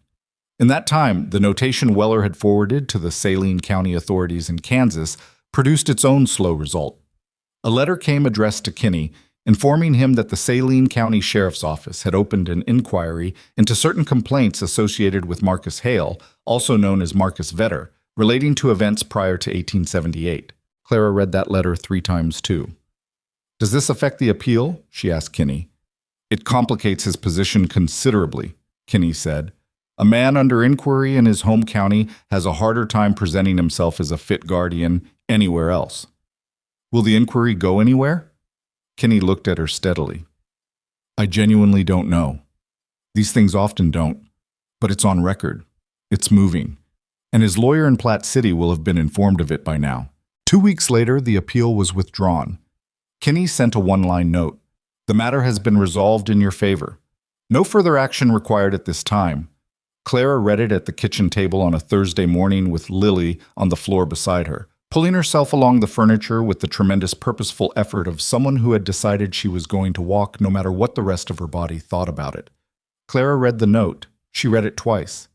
In that time, the notation Weller had forwarded to the Saline County authorities in Kansas produced its own slow result. A letter came addressed to Kinney, informing him that the Saline County Sheriff's Office had opened an inquiry into certain complaints associated with Marcus Hale, also known as Marcus Vetter, relating to events prior to 1878. Clara read that letter 3 times too. "Does this affect the appeal?" she asked Kinney. "It complicates his position considerably," Kinney said. "A man under inquiry in his home county has a harder time presenting himself as a fit guardian anywhere else." "Will the inquiry go anywhere?" Kinney looked at her steadily. "I genuinely don't know. These things often don't. But it's on record. It's moving. And his lawyer in Platte City will have been informed of it by now." 2 weeks later, the appeal was withdrawn. Kinney sent a one-line note. "The matter has been resolved in your favor. No further action required at this time." Clara read it at the kitchen table on a Thursday morning with Lily on the floor beside her, pulling herself along the furniture with the tremendous purposeful effort of someone who had decided she was going to walk no matter what the rest of her body thought about it. Clara read the note. She read it twice.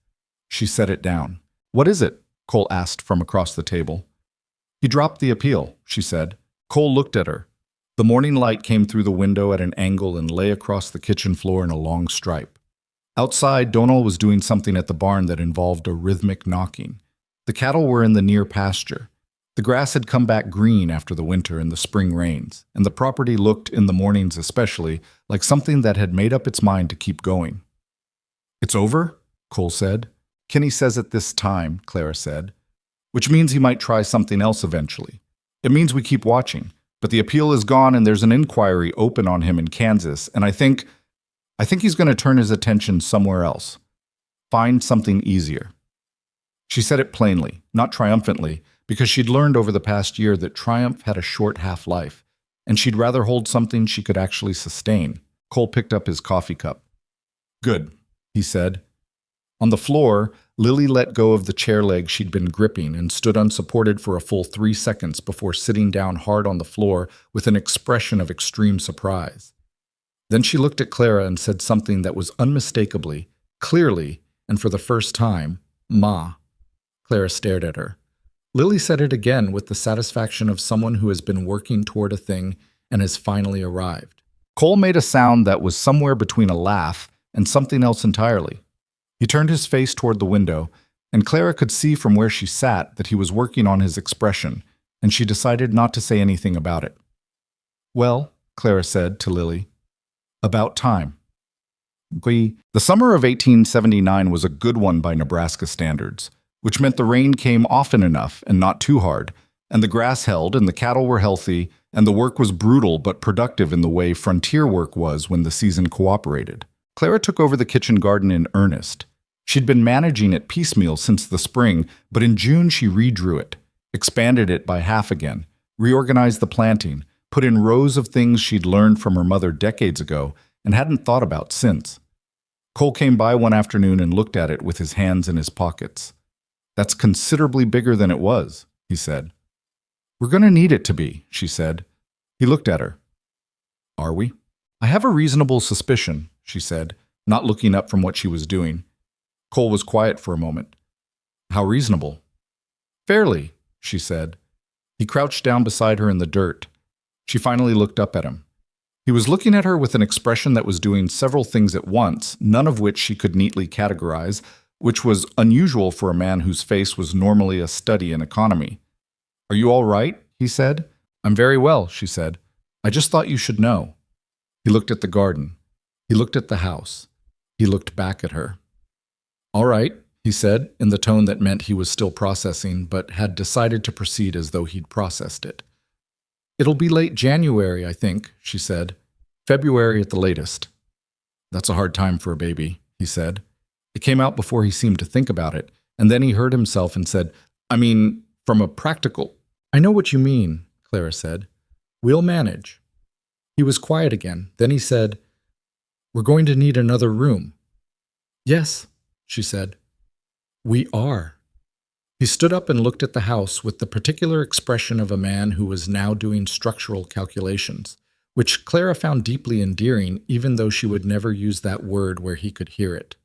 She set it down. "What is it?" Cole asked from across the table. "He dropped the appeal," she said. Cole looked at her. The morning light came through the window at an angle and lay across the kitchen floor in a long stripe. Outside, Donal was doing something at the barn that involved a rhythmic knocking. The cattle were in the near pasture. The grass had come back green after the winter and the spring rains, and the property looked, in the mornings especially, like something that had made up its mind to keep going. "It's over?" Cole said. "Kinney says it this time," Clara said, "which means he might try something else eventually. It means we keep watching. But the appeal is gone and there's an inquiry open on him in Kansas, and I think he's going to turn his attention somewhere else. Find something easier." She said it plainly, not triumphantly, because she'd learned over the past year that triumph had a short half-life, and she'd rather hold something she could actually sustain. Cole picked up his coffee cup. "Good," he said. On the floor, Lily let go of the chair leg she'd been gripping and stood unsupported for a full 3 seconds before sitting down hard on the floor with an expression of extreme surprise. Then she looked at Clara and said something that was unmistakably, clearly, and for the first time, "Ma." Clara stared at her. Lily said it again with the satisfaction of someone who has been working toward a thing and has finally arrived. Cole made a sound that was somewhere between a laugh and something else entirely. He turned his face toward the window, and Clara could see from where she sat that he was working on his expression, and she decided not to say anything about it. "Well," Clara said to Lily, "about time." The summer of 1879 was a good one by Nebraska standards, which meant the rain came often enough and not too hard, and the grass held and the cattle were healthy, and the work was brutal but productive in the way frontier work was when the season cooperated. Clara took over the kitchen garden in earnest. She'd been managing it piecemeal since the spring, but in June she redrew it, expanded it by half again, reorganized the planting, put in rows of things she'd learned from her mother decades ago and hadn't thought about since. Cole came by one afternoon and looked at it with his hands in his pockets. "That's considerably bigger than it was," he said. "We're going to need it to be," she said. He looked at her. "Are we?" "I have a reasonable suspicion," she said, not looking up from what she was doing. Cole was quiet for a moment. "How reasonable?" "Fairly," she said. He crouched down beside her in the dirt. She finally looked up at him. He was looking at her with an expression that was doing several things at once, none of which she could neatly categorize, which was unusual for a man whose face was normally a study in economy. "Are you all right?" he said. "I'm very well," she said. "I just thought you should know." He looked at the garden. He looked at the house. He looked back at her. "All right," he said, in the tone that meant he was still processing, but had decided to proceed as though he'd processed it. "It'll be late January, I think," she said. "February at the latest." "That's a hard time for a baby," he said. It came out before he seemed to think about it, and then he heard himself and said, "I mean, from a practical—" "I know what you mean," Clara said. "We'll manage." He was quiet again. Then he said, "We're going to need another room." "Yes," she said. "We are." He stood up and looked at the house with the particular expression of a man who was now doing structural calculations, which Clara found deeply endearing, even though she would never use that word where he could hear it.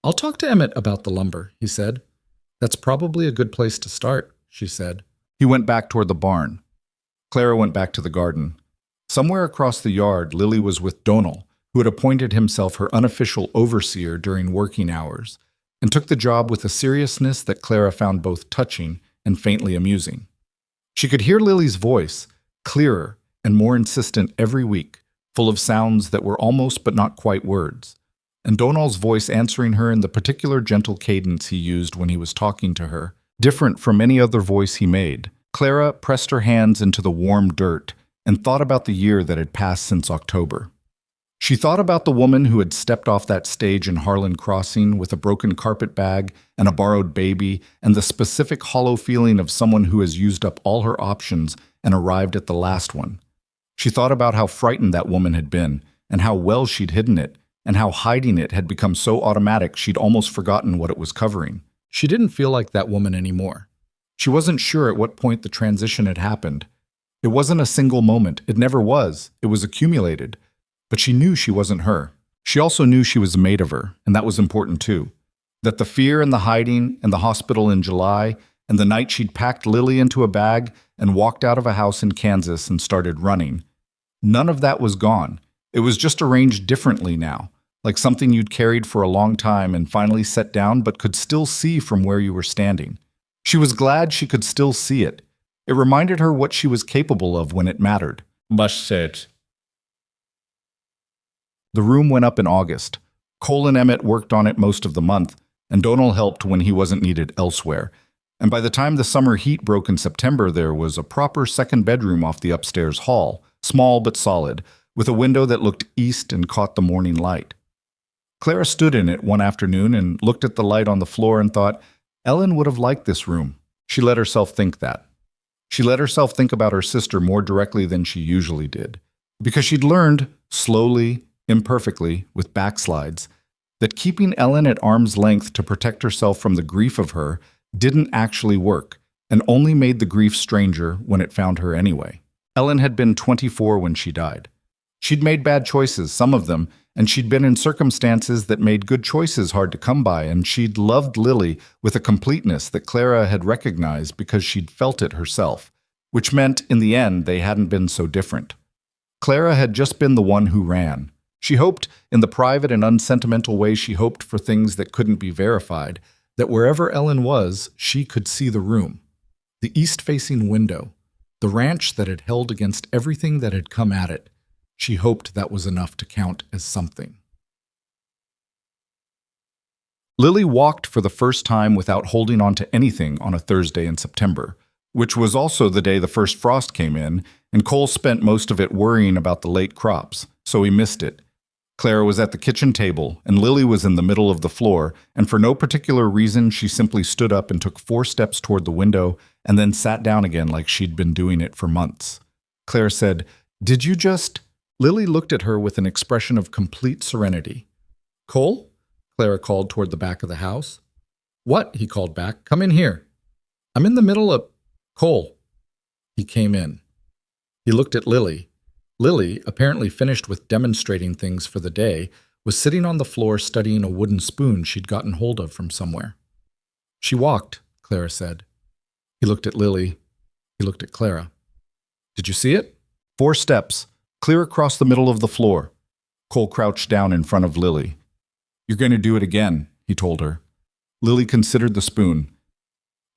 "I'll talk to Emmett about the lumber," he said. "That's probably a good place to start," she said. He went back toward the barn. Clara went back to the garden. Somewhere across the yard, Lily was with Donal, who had appointed himself her unofficial overseer during working hours, and took the job with a seriousness that Clara found both touching and faintly amusing. She could hear Lily's voice, clearer and more insistent every week, full of sounds that were almost but not quite words, and Donal's voice answering her in the particular gentle cadence he used when he was talking to her, different from any other voice he made. Clara pressed her hands into the warm dirt and thought about the year that had passed since October. She thought about the woman who had stepped off that stage in Harlan Crossing with a broken carpet bag and a borrowed baby, and the specific hollow feeling of someone who has used up all her options and arrived at the last one. She thought about how frightened that woman had been, and how well she'd hidden it, and how hiding it had become so automatic she'd almost forgotten what it was covering. She didn't feel like that woman anymore. She wasn't sure at what point the transition had happened. It wasn't a single moment. It never was. It was accumulated. But she knew she wasn't her. She also knew she was made of her, and that was important too. That the fear and the hiding and the hospital in July and the night she'd packed Lily into a bag and walked out of a house in Kansas and started running, none of that was gone. It was just arranged differently now, like something you'd carried for a long time and finally set down but could still see from where you were standing. She was glad she could still see it. It reminded her what she was capable of when it mattered. Said. The room went up in August. Cole and Emmett worked on it most of the month, and Donal helped when he wasn't needed elsewhere. And by the time the summer heat broke in September, there was a proper second bedroom off the upstairs hall, small but solid, with a window that looked east and caught the morning light. Clara stood in it one afternoon and looked at the light on the floor and thought, Ellen would have liked this room. She let herself think that. She let herself think about her sister more directly than she usually did, because she'd learned, slowly, imperfectly, with backslides, that keeping Ellen at arm's length to protect herself from the grief of her didn't actually work, and only made the grief stranger when it found her anyway. Ellen had been 24 when she died. She'd made bad choices, some of them, and she'd been in circumstances that made good choices hard to come by, and she'd loved Lily with a completeness that Clara had recognized because she'd felt it herself, which meant, in the end, they hadn't been so different. Clara had just been the one who ran. She hoped, in the private and unsentimental way she hoped for things that couldn't be verified, that wherever Ellen was, she could see the room, the east-facing window, the ranch that had held against everything that had come at it. She hoped that was enough to count as something. Lily walked for the first time without holding on to anything on a Thursday in September, which was also the day the first frost came in, and Cole spent most of it worrying about the late crops, so he missed it. Clara was at the kitchen table, and Lily was in the middle of the floor, and for no particular reason she simply stood up and took 4 steps toward the window and then sat down again like she'd been doing it for months. Clara said, "Did you just—" Lily looked at her with an expression of complete serenity. "Cole?" Clara called toward the back of the house. "What?" he called back. "Come in here." "I'm in the middle of—" "Cole." He came in. He looked at Lily. Lily, apparently finished with demonstrating things for the day, was sitting on the floor studying a wooden spoon she'd gotten hold of from somewhere. "She walked," Clara said. He looked at Lily. He looked at Clara. "Did you see it?" 4 steps, clear across the middle of the floor. Cole crouched down in front of Lily. "You're going to do it again," he told her. Lily considered the spoon.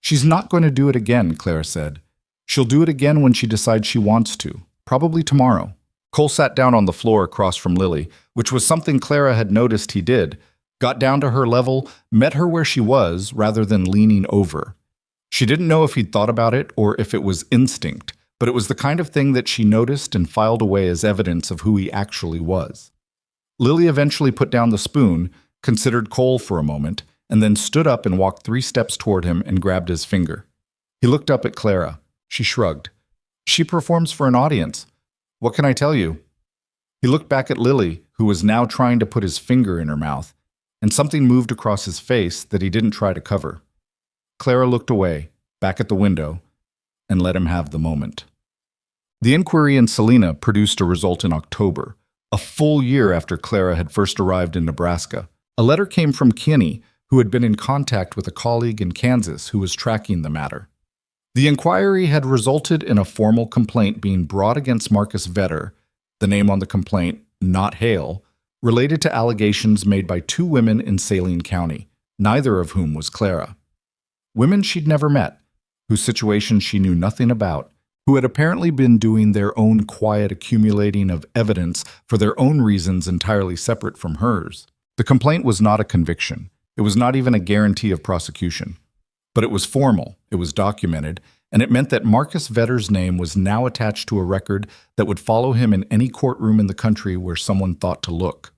"She's not going to do it again," Clara said. "She'll do it again when she decides she wants to, probably tomorrow." Cole sat down on the floor across from Lily, which was something Clara had noticed he did, got down to her level, met her where she was rather than leaning over. She didn't know if he'd thought about it or if it was instinct, but it was the kind of thing that she noticed and filed away as evidence of who he actually was. Lily eventually put down the spoon, considered Cole for a moment, and then stood up and walked 3 steps toward him and grabbed his finger. He looked up at Clara. She shrugged. "She performs for an audience. What can I tell you?" He looked back at Lily, who was now trying to put his finger in her mouth, and something moved across his face that he didn't try to cover. Clara looked away, back at the window, and let him have the moment. The inquiry in Salina produced a result in October, a full year after Clara had first arrived in Nebraska. A letter came from Kinney, who had been in contact with a colleague in Kansas who was tracking the matter. The inquiry had resulted in a formal complaint being brought against Marcus Vetter, the name on the complaint, not Hale, related to allegations made by 2 women in Saline County, neither of whom was Clara. Women she'd never met, whose situation she knew nothing about, who had apparently been doing their own quiet accumulating of evidence for their own reasons entirely separate from hers. The complaint was not a conviction. It was not even a guarantee of prosecution. But it was formal, it was documented, and it meant that Marcus Vetter's name was now attached to a record that would follow him in any courtroom in the country where someone thought to look.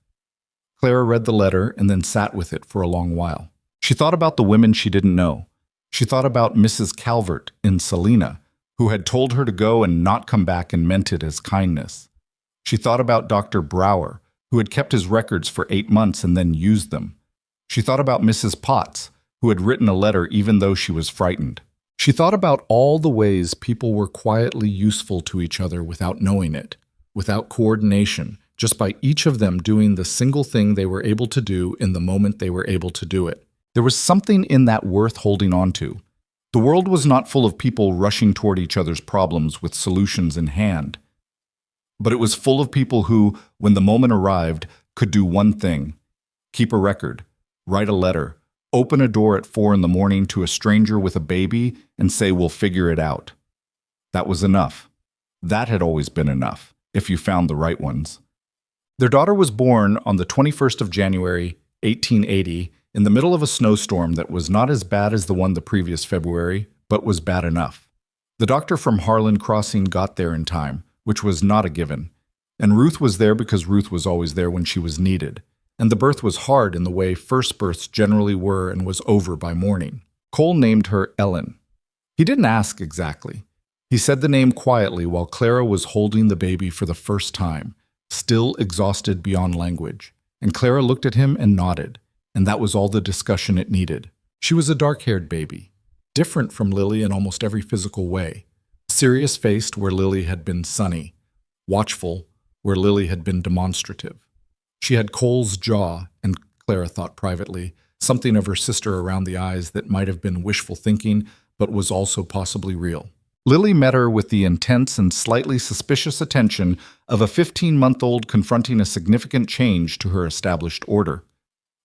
Clara read the letter and then sat with it for a long while. She thought about the women she didn't know. She thought about Mrs. Calvert in Salina, who had told her to go and not come back and meant it as kindness. She thought about Dr. Brower, who had kept his records for 8 months and then used them. She thought about Mrs. Potts, who had written a letter even though she was frightened. She thought about all the ways people were quietly useful to each other without knowing it, without coordination, just by each of them doing the single thing they were able to do in the moment they were able to do it. There was something in that worth holding on to. The world was not full of people rushing toward each other's problems with solutions in hand. But it was full of people who, when the moment arrived, could do one thing: keep a record, write a letter, open a door at 4 in the morning to a stranger with a baby and say, "We'll figure it out." That was enough. That had always been enough, if you found the right ones. Their daughter was born on the 21st of January, 1880, in the middle of a snowstorm that was not as bad as the one the previous February, but was bad enough. The doctor from Harlan Crossing got there in time, which was not a given, and Ruth was there because Ruth was always there when she was needed, and the birth was hard in the way first births generally were and was over by morning. Cole named her Ellen. He didn't ask exactly. He said the name quietly while Clara was holding the baby for the first time, still exhausted beyond language, and Clara looked at him and nodded. And that was all the discussion it needed. She was a dark-haired baby, different from Lily in almost every physical way. Serious-faced where Lily had been sunny, watchful where Lily had been demonstrative. She had Cole's jaw, and Clara thought privately, something of her sister around the eyes that might have been wishful thinking, but was also possibly real. Lily met her with the intense and slightly suspicious attention of a 15-month-old confronting a significant change to her established order.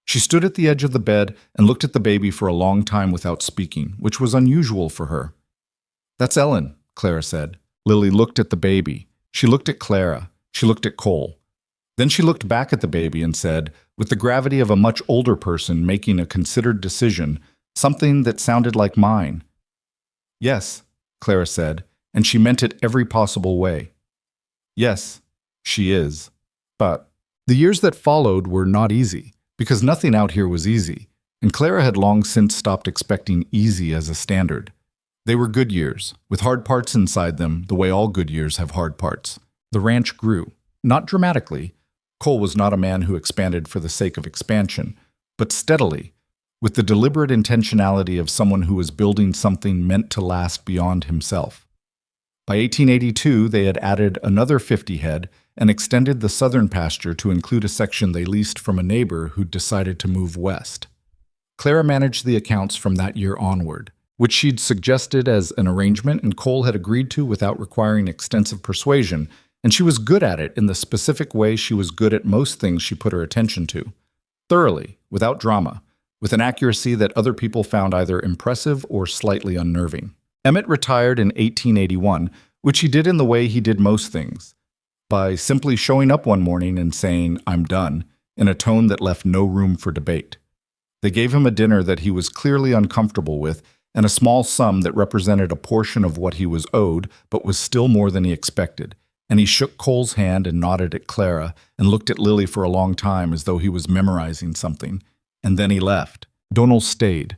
She stood at the edge of the bed and looked at the baby for a long time without speaking, which was unusual for her. "That's Ellen," Clara said. Lily looked at the baby. She looked at Clara. She looked at Cole. Then she looked back at the baby and said, with the gravity of a much older person making a considered decision, something that sounded like mine. "Yes," Clara said, and she meant it every possible way. "Yes, she is." But the years that followed were not easy, because nothing out here was easy, and Clara had long since stopped expecting easy as a standard. They were good years, with hard parts inside them the way all good years have hard parts. The ranch grew, not dramatically. Cole was not a man who expanded for the sake of expansion, but steadily, with the deliberate intentionality of someone who was building something meant to last beyond himself. By 1882, they had added another 50 head and extended the southern pasture to include a section they leased from a neighbor who'd decided to move west. Clara managed the accounts from that year onward, which she'd suggested as an arrangement and Cole had agreed to without requiring extensive persuasion, and she was good at it in the specific way she was good at most things she put her attention to. Thoroughly, without drama, with an accuracy that other people found either impressive or slightly unnerving. Emmett retired in 1881, which he did in the way he did most things, by simply showing up one morning and saying, "I'm done," in a tone that left no room for debate. They gave him a dinner that he was clearly uncomfortable with, and a small sum that represented a portion of what he was owed, but was still more than he expected. And he shook Cole's hand and nodded at Clara and looked at Lily for a long time as though he was memorizing something. And then he left. Donal stayed.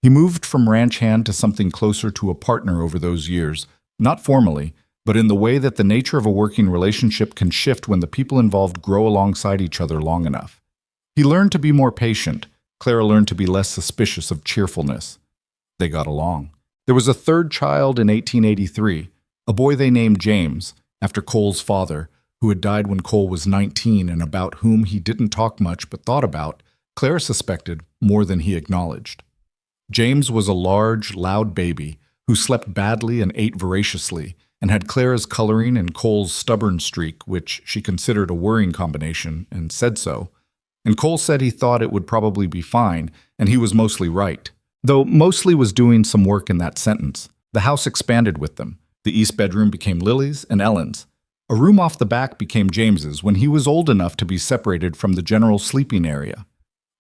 He moved from ranch hand to something closer to a partner over those years, not formally, but in the way that the nature of a working relationship can shift when the people involved grow alongside each other long enough. He learned to be more patient. Clara learned to be less suspicious of cheerfulness. They got along. There was a third child in 1883, a boy they named James, after Cole's father, who had died when Cole was 19 and about whom he didn't talk much but thought about, Clara suspected, more than he acknowledged. James was a large, loud baby who slept badly and ate voraciously, and had Clara's coloring and Cole's stubborn streak, which she considered a worrying combination, and said so. And Cole said he thought it would probably be fine, and he was mostly right. Though mostly was doing some work in that sentence. The house expanded with them. The east bedroom became Lily's and Ellen's. A room off the back became James's when he was old enough to be separated from the general sleeping area.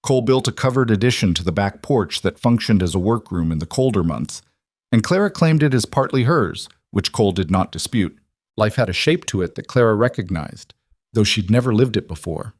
Cole built a covered addition to the back porch that functioned as a workroom in the colder months, and Clara claimed it as partly hers, which Cole did not dispute. Life had a shape to it that Clara recognized, though she'd never lived it before.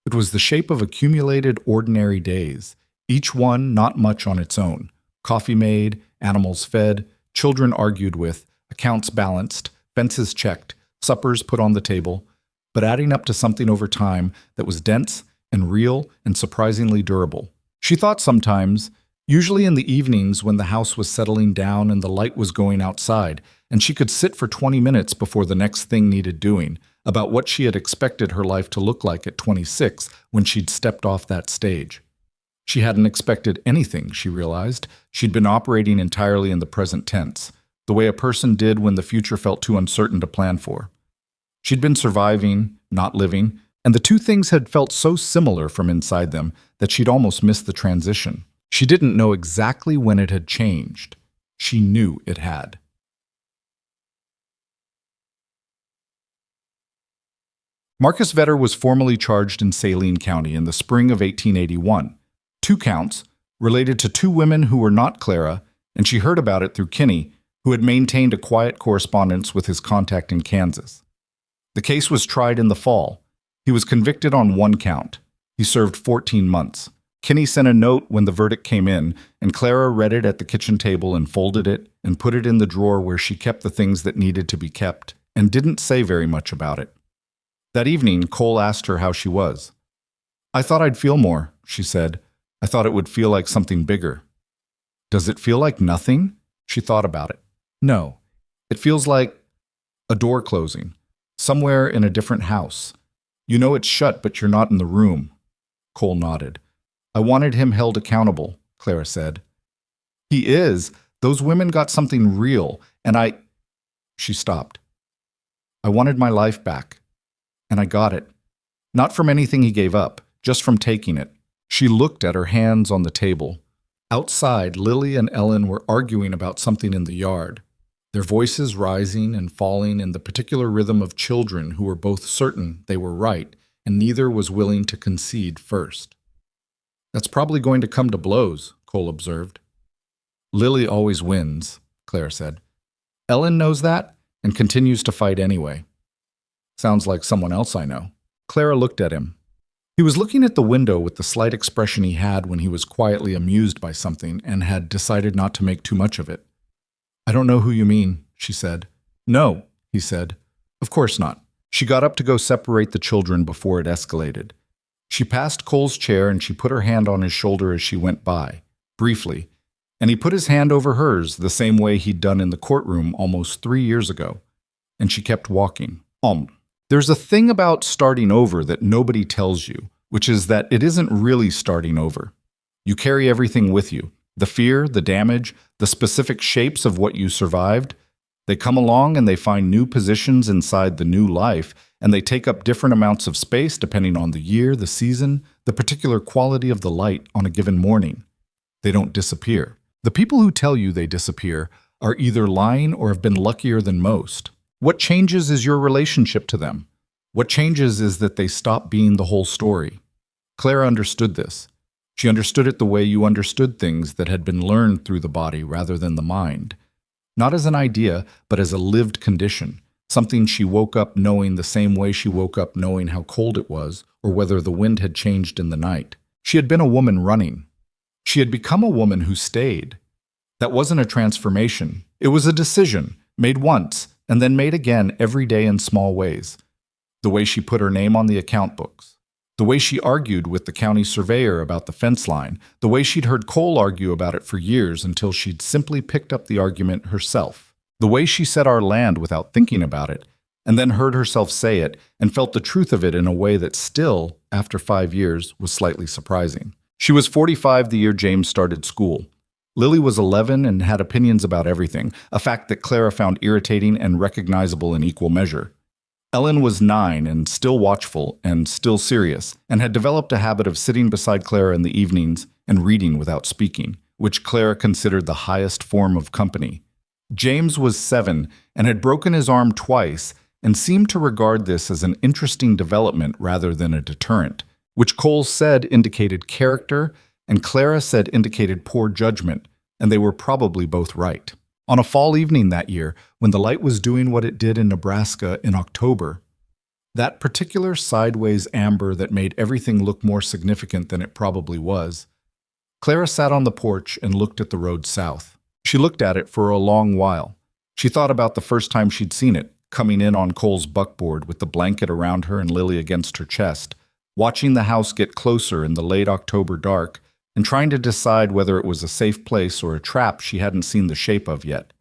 It was the shape of accumulated ordinary days, each one not much on its own. Coffee made, animals fed, children argued with, accounts balanced, fences checked, suppers put on the table, but adding up to something over time that was dense and real and surprisingly durable. She thought sometimes, usually in the evenings when the house was settling down and the light was going outside, and she could sit for 20 minutes before the next thing needed doing, about what she had expected her life to look like at 26 when she'd stepped off that stage. She hadn't expected anything, she realized. She'd been operating entirely in the present tense, the way a person did when the future felt too uncertain to plan for. She'd been surviving, not living, and the two things had felt so similar from inside them that she'd almost missed the transition. She didn't know exactly when it had changed. She knew it had. Marcus Vetter was formally charged in Saline County in the spring of 1881. 2 counts, related to 2 women who were not Clara, and she heard about it through Kinney, who had maintained a quiet correspondence with his contact in Kansas. The case was tried in the fall. He was convicted on 1 count. He served 14 months. Kinney sent a note when the verdict came in, and Clara read it at the kitchen table and folded it and put it in the drawer where she kept the things that needed to be kept, and didn't say very much about it. That evening, Cole asked her how she was. "I thought I'd feel more," she said. "I thought it would feel like something bigger." "Does it feel like nothing?" She thought about it. "No. It feels like a door closing, somewhere in a different house. You know it's shut, but you're not in the room." Cole nodded. "I wanted him held accountable," Clara said. "He is. Those women got something real, and She stopped. I wanted my life back. And I got it. Not from anything he gave up, just from taking it. She looked at her hands on the table. Outside, Lily and Ellen were arguing about something in the yard, their voices rising and falling in the particular rhythm of children who were both certain they were right, and neither was willing to concede first. That's probably going to come to blows, Cole observed. Lily always wins, Claire said. Ellen knows that and continues to fight anyway. Sounds like someone else I know. Clara looked at him. He was looking at the window with the slight expression he had when he was quietly amused by something and had decided not to make too much of it. I don't know who you mean, she said. No, he said. Of course not. She got up to go separate the children before it escalated. She passed Cole's chair and she put her hand on his shoulder as she went by, briefly, and he put his hand over hers the same way he'd done in the courtroom almost 3 years ago. And she kept walking. There's a thing about starting over that nobody tells you, which is that it isn't really starting over. You carry everything with you. The fear, the damage, the specific shapes of what you survived. They come along and they find new positions inside the new life, and they take up different amounts of space depending on the year, the season, the particular quality of the light on a given morning. They don't disappear. The people who tell you they disappear are either lying or have been luckier than most. What changes is your relationship to them. What changes is that they stop being the whole story. Clara understood this. She understood it the way you understood things that had been learned through the body rather than the mind. Not as an idea, but as a lived condition, something she woke up knowing the same way she woke up knowing how cold it was or whether the wind had changed in the night. She had been a woman running. She had become a woman who stayed. That wasn't a transformation. It was a decision, made once, and then made again every day in small ways. The way she put her name on the account books. The way she argued with the county surveyor about the fence line. The way she'd heard Cole argue about it for years until she'd simply picked up the argument herself. The way she said our land without thinking about it, and then heard herself say it and felt the truth of it in a way that still, after 5 years, was slightly surprising. She was 45 the year James started school. Lily was 11 and had opinions about everything, a fact that Clara found irritating and recognizable in equal measure. Ellen was 9 and still watchful and still serious, and had developed a habit of sitting beside Clara in the evenings and reading without speaking, which Clara considered the highest form of company. James was 7 and had broken his arm twice and seemed to regard this as an interesting development rather than a deterrent, which Cole said indicated character and Clara said indicated poor judgment, and they were probably both right. On a fall evening that year, when the light was doing what it did in Nebraska in October, that particular sideways amber that made everything look more significant than it probably was, Clara sat on the porch and looked at the road south. She looked at it for a long while. She thought about the first time she'd seen it, coming in on Cole's buckboard with the blanket around her and Lily against her chest, watching the house get closer in the late October dark, and trying to decide whether it was a safe place or a trap she hadn't seen the shape of yet.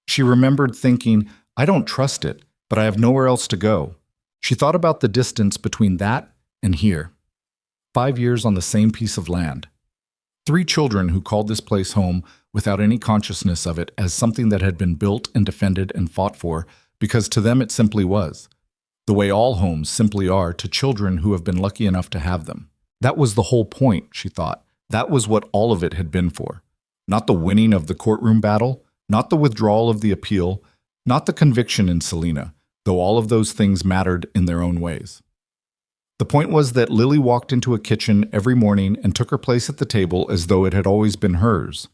She remembered thinking, I don't trust it, but I have nowhere else to go. She thought about the distance between that and here. 5 years on the same piece of land. 3 children who called this place home without any consciousness of it as something that had been built and defended and fought for, because to them it simply was. The way all homes simply are to children who have been lucky enough to have them. That was the whole point, she thought. That was what all of it had been for. Not the winning of the courtroom battle, not the withdrawal of the appeal, not the conviction in Selena, though all of those things mattered in their own ways. The point was that Lily walked into a kitchen every morning and took her place at the table as though it had always been hers.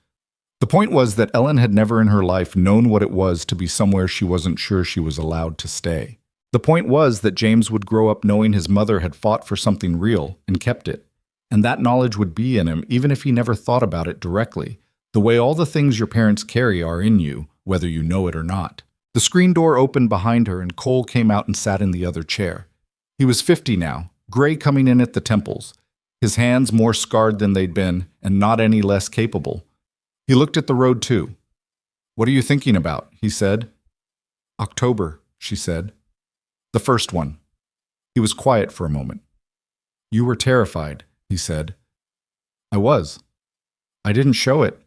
The point was that Ellen had never in her life known what it was to be somewhere she wasn't sure she was allowed to stay. The point was that James would grow up knowing his mother had fought for something real and kept it. And that knowledge would be in him even if he never thought about it directly, the way all the things your parents carry are in you, whether you know it or not. The screen door opened behind her and Cole came out and sat in the other chair. He was 50 now, gray coming in at the temples, his hands more scarred than they'd been and not any less capable. He looked at the road too. What are you thinking about? He said. October, she said. The first one. He was quiet for a moment. You were terrified, he said. I was. I didn't show it.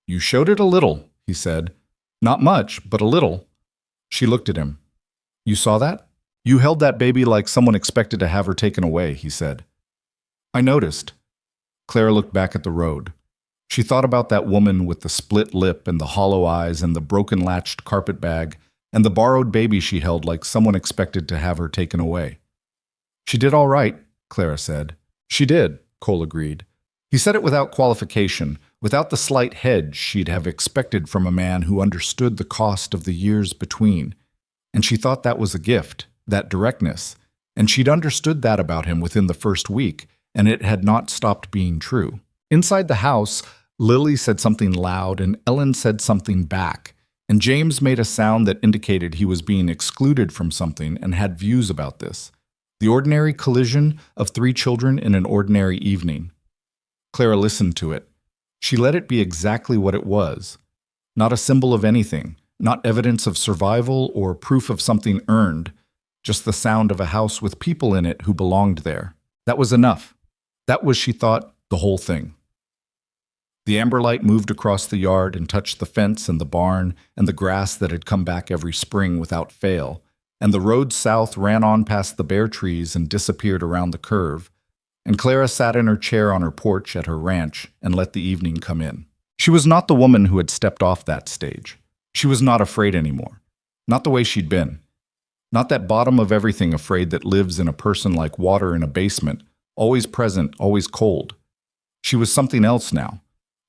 You showed it a little, he said. Not much, but a little. She looked at him. You saw that? You held that baby like someone expected to have her taken away, he said. I noticed. Clara looked back at the road. She thought about that woman with the split lip and the hollow eyes and the broken-latched carpet bag and the borrowed baby she held like someone expected to have her taken away. She did all right, Clara said. She did, Cole agreed. He said it without qualification, without the slight hedge she'd have expected from a man who understood the cost of the years between. And she thought that was a gift, that directness. And she'd understood that about him within the first week, and it had not stopped being true. Inside the house, Lily said something loud and Ellen said something back, and James made a sound that indicated he was being excluded from something and had views about this. The ordinary collision of three children in an ordinary evening. Clara listened to it. She let it be exactly what it was. Not a symbol of anything, not evidence of survival or proof of something earned, just the sound of a house with people in it who belonged there. That was enough. That was, she thought, the whole thing. The amber light moved across the yard and touched the fence and the barn and the grass that had come back every spring without fail, and the road south ran on past the bare trees and disappeared around the curve, and Clara sat in her chair on her porch at her ranch and let the evening come in. She was not the woman who had stepped off that stage. She was not afraid anymore. Not the way she'd been. Not that bottom of everything afraid that lives in a person like water in a basement, always present, always cold. She was something else now.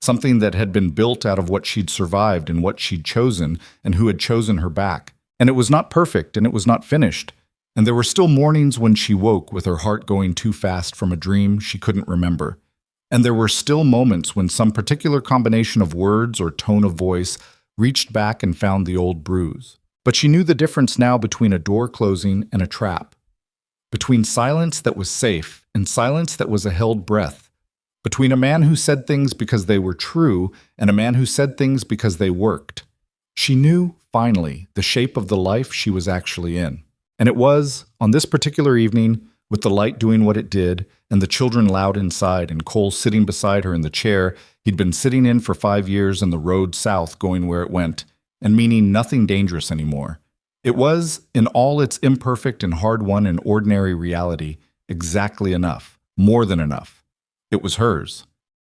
Something that had been built out of what she'd survived and what she'd chosen and who had chosen her back. And it was not perfect and it was not finished. And there were still mornings when she woke with her heart going too fast from a dream she couldn't remember. And there were still moments when some particular combination of words or tone of voice reached back and found the old bruise. But she knew the difference now between a door closing and a trap. Between silence that was safe and silence that was a held breath. Between a man who said things because they were true and a man who said things because they worked. She knew, finally, the shape of the life she was actually in. And it was, on this particular evening, with the light doing what it did, and the children loud inside, and Cole sitting beside her in the chair he'd been sitting in for 5 years and the road south going where it went, and meaning nothing dangerous anymore. It was, in all its imperfect and hard-won and ordinary reality, exactly enough, more than enough. It was hers.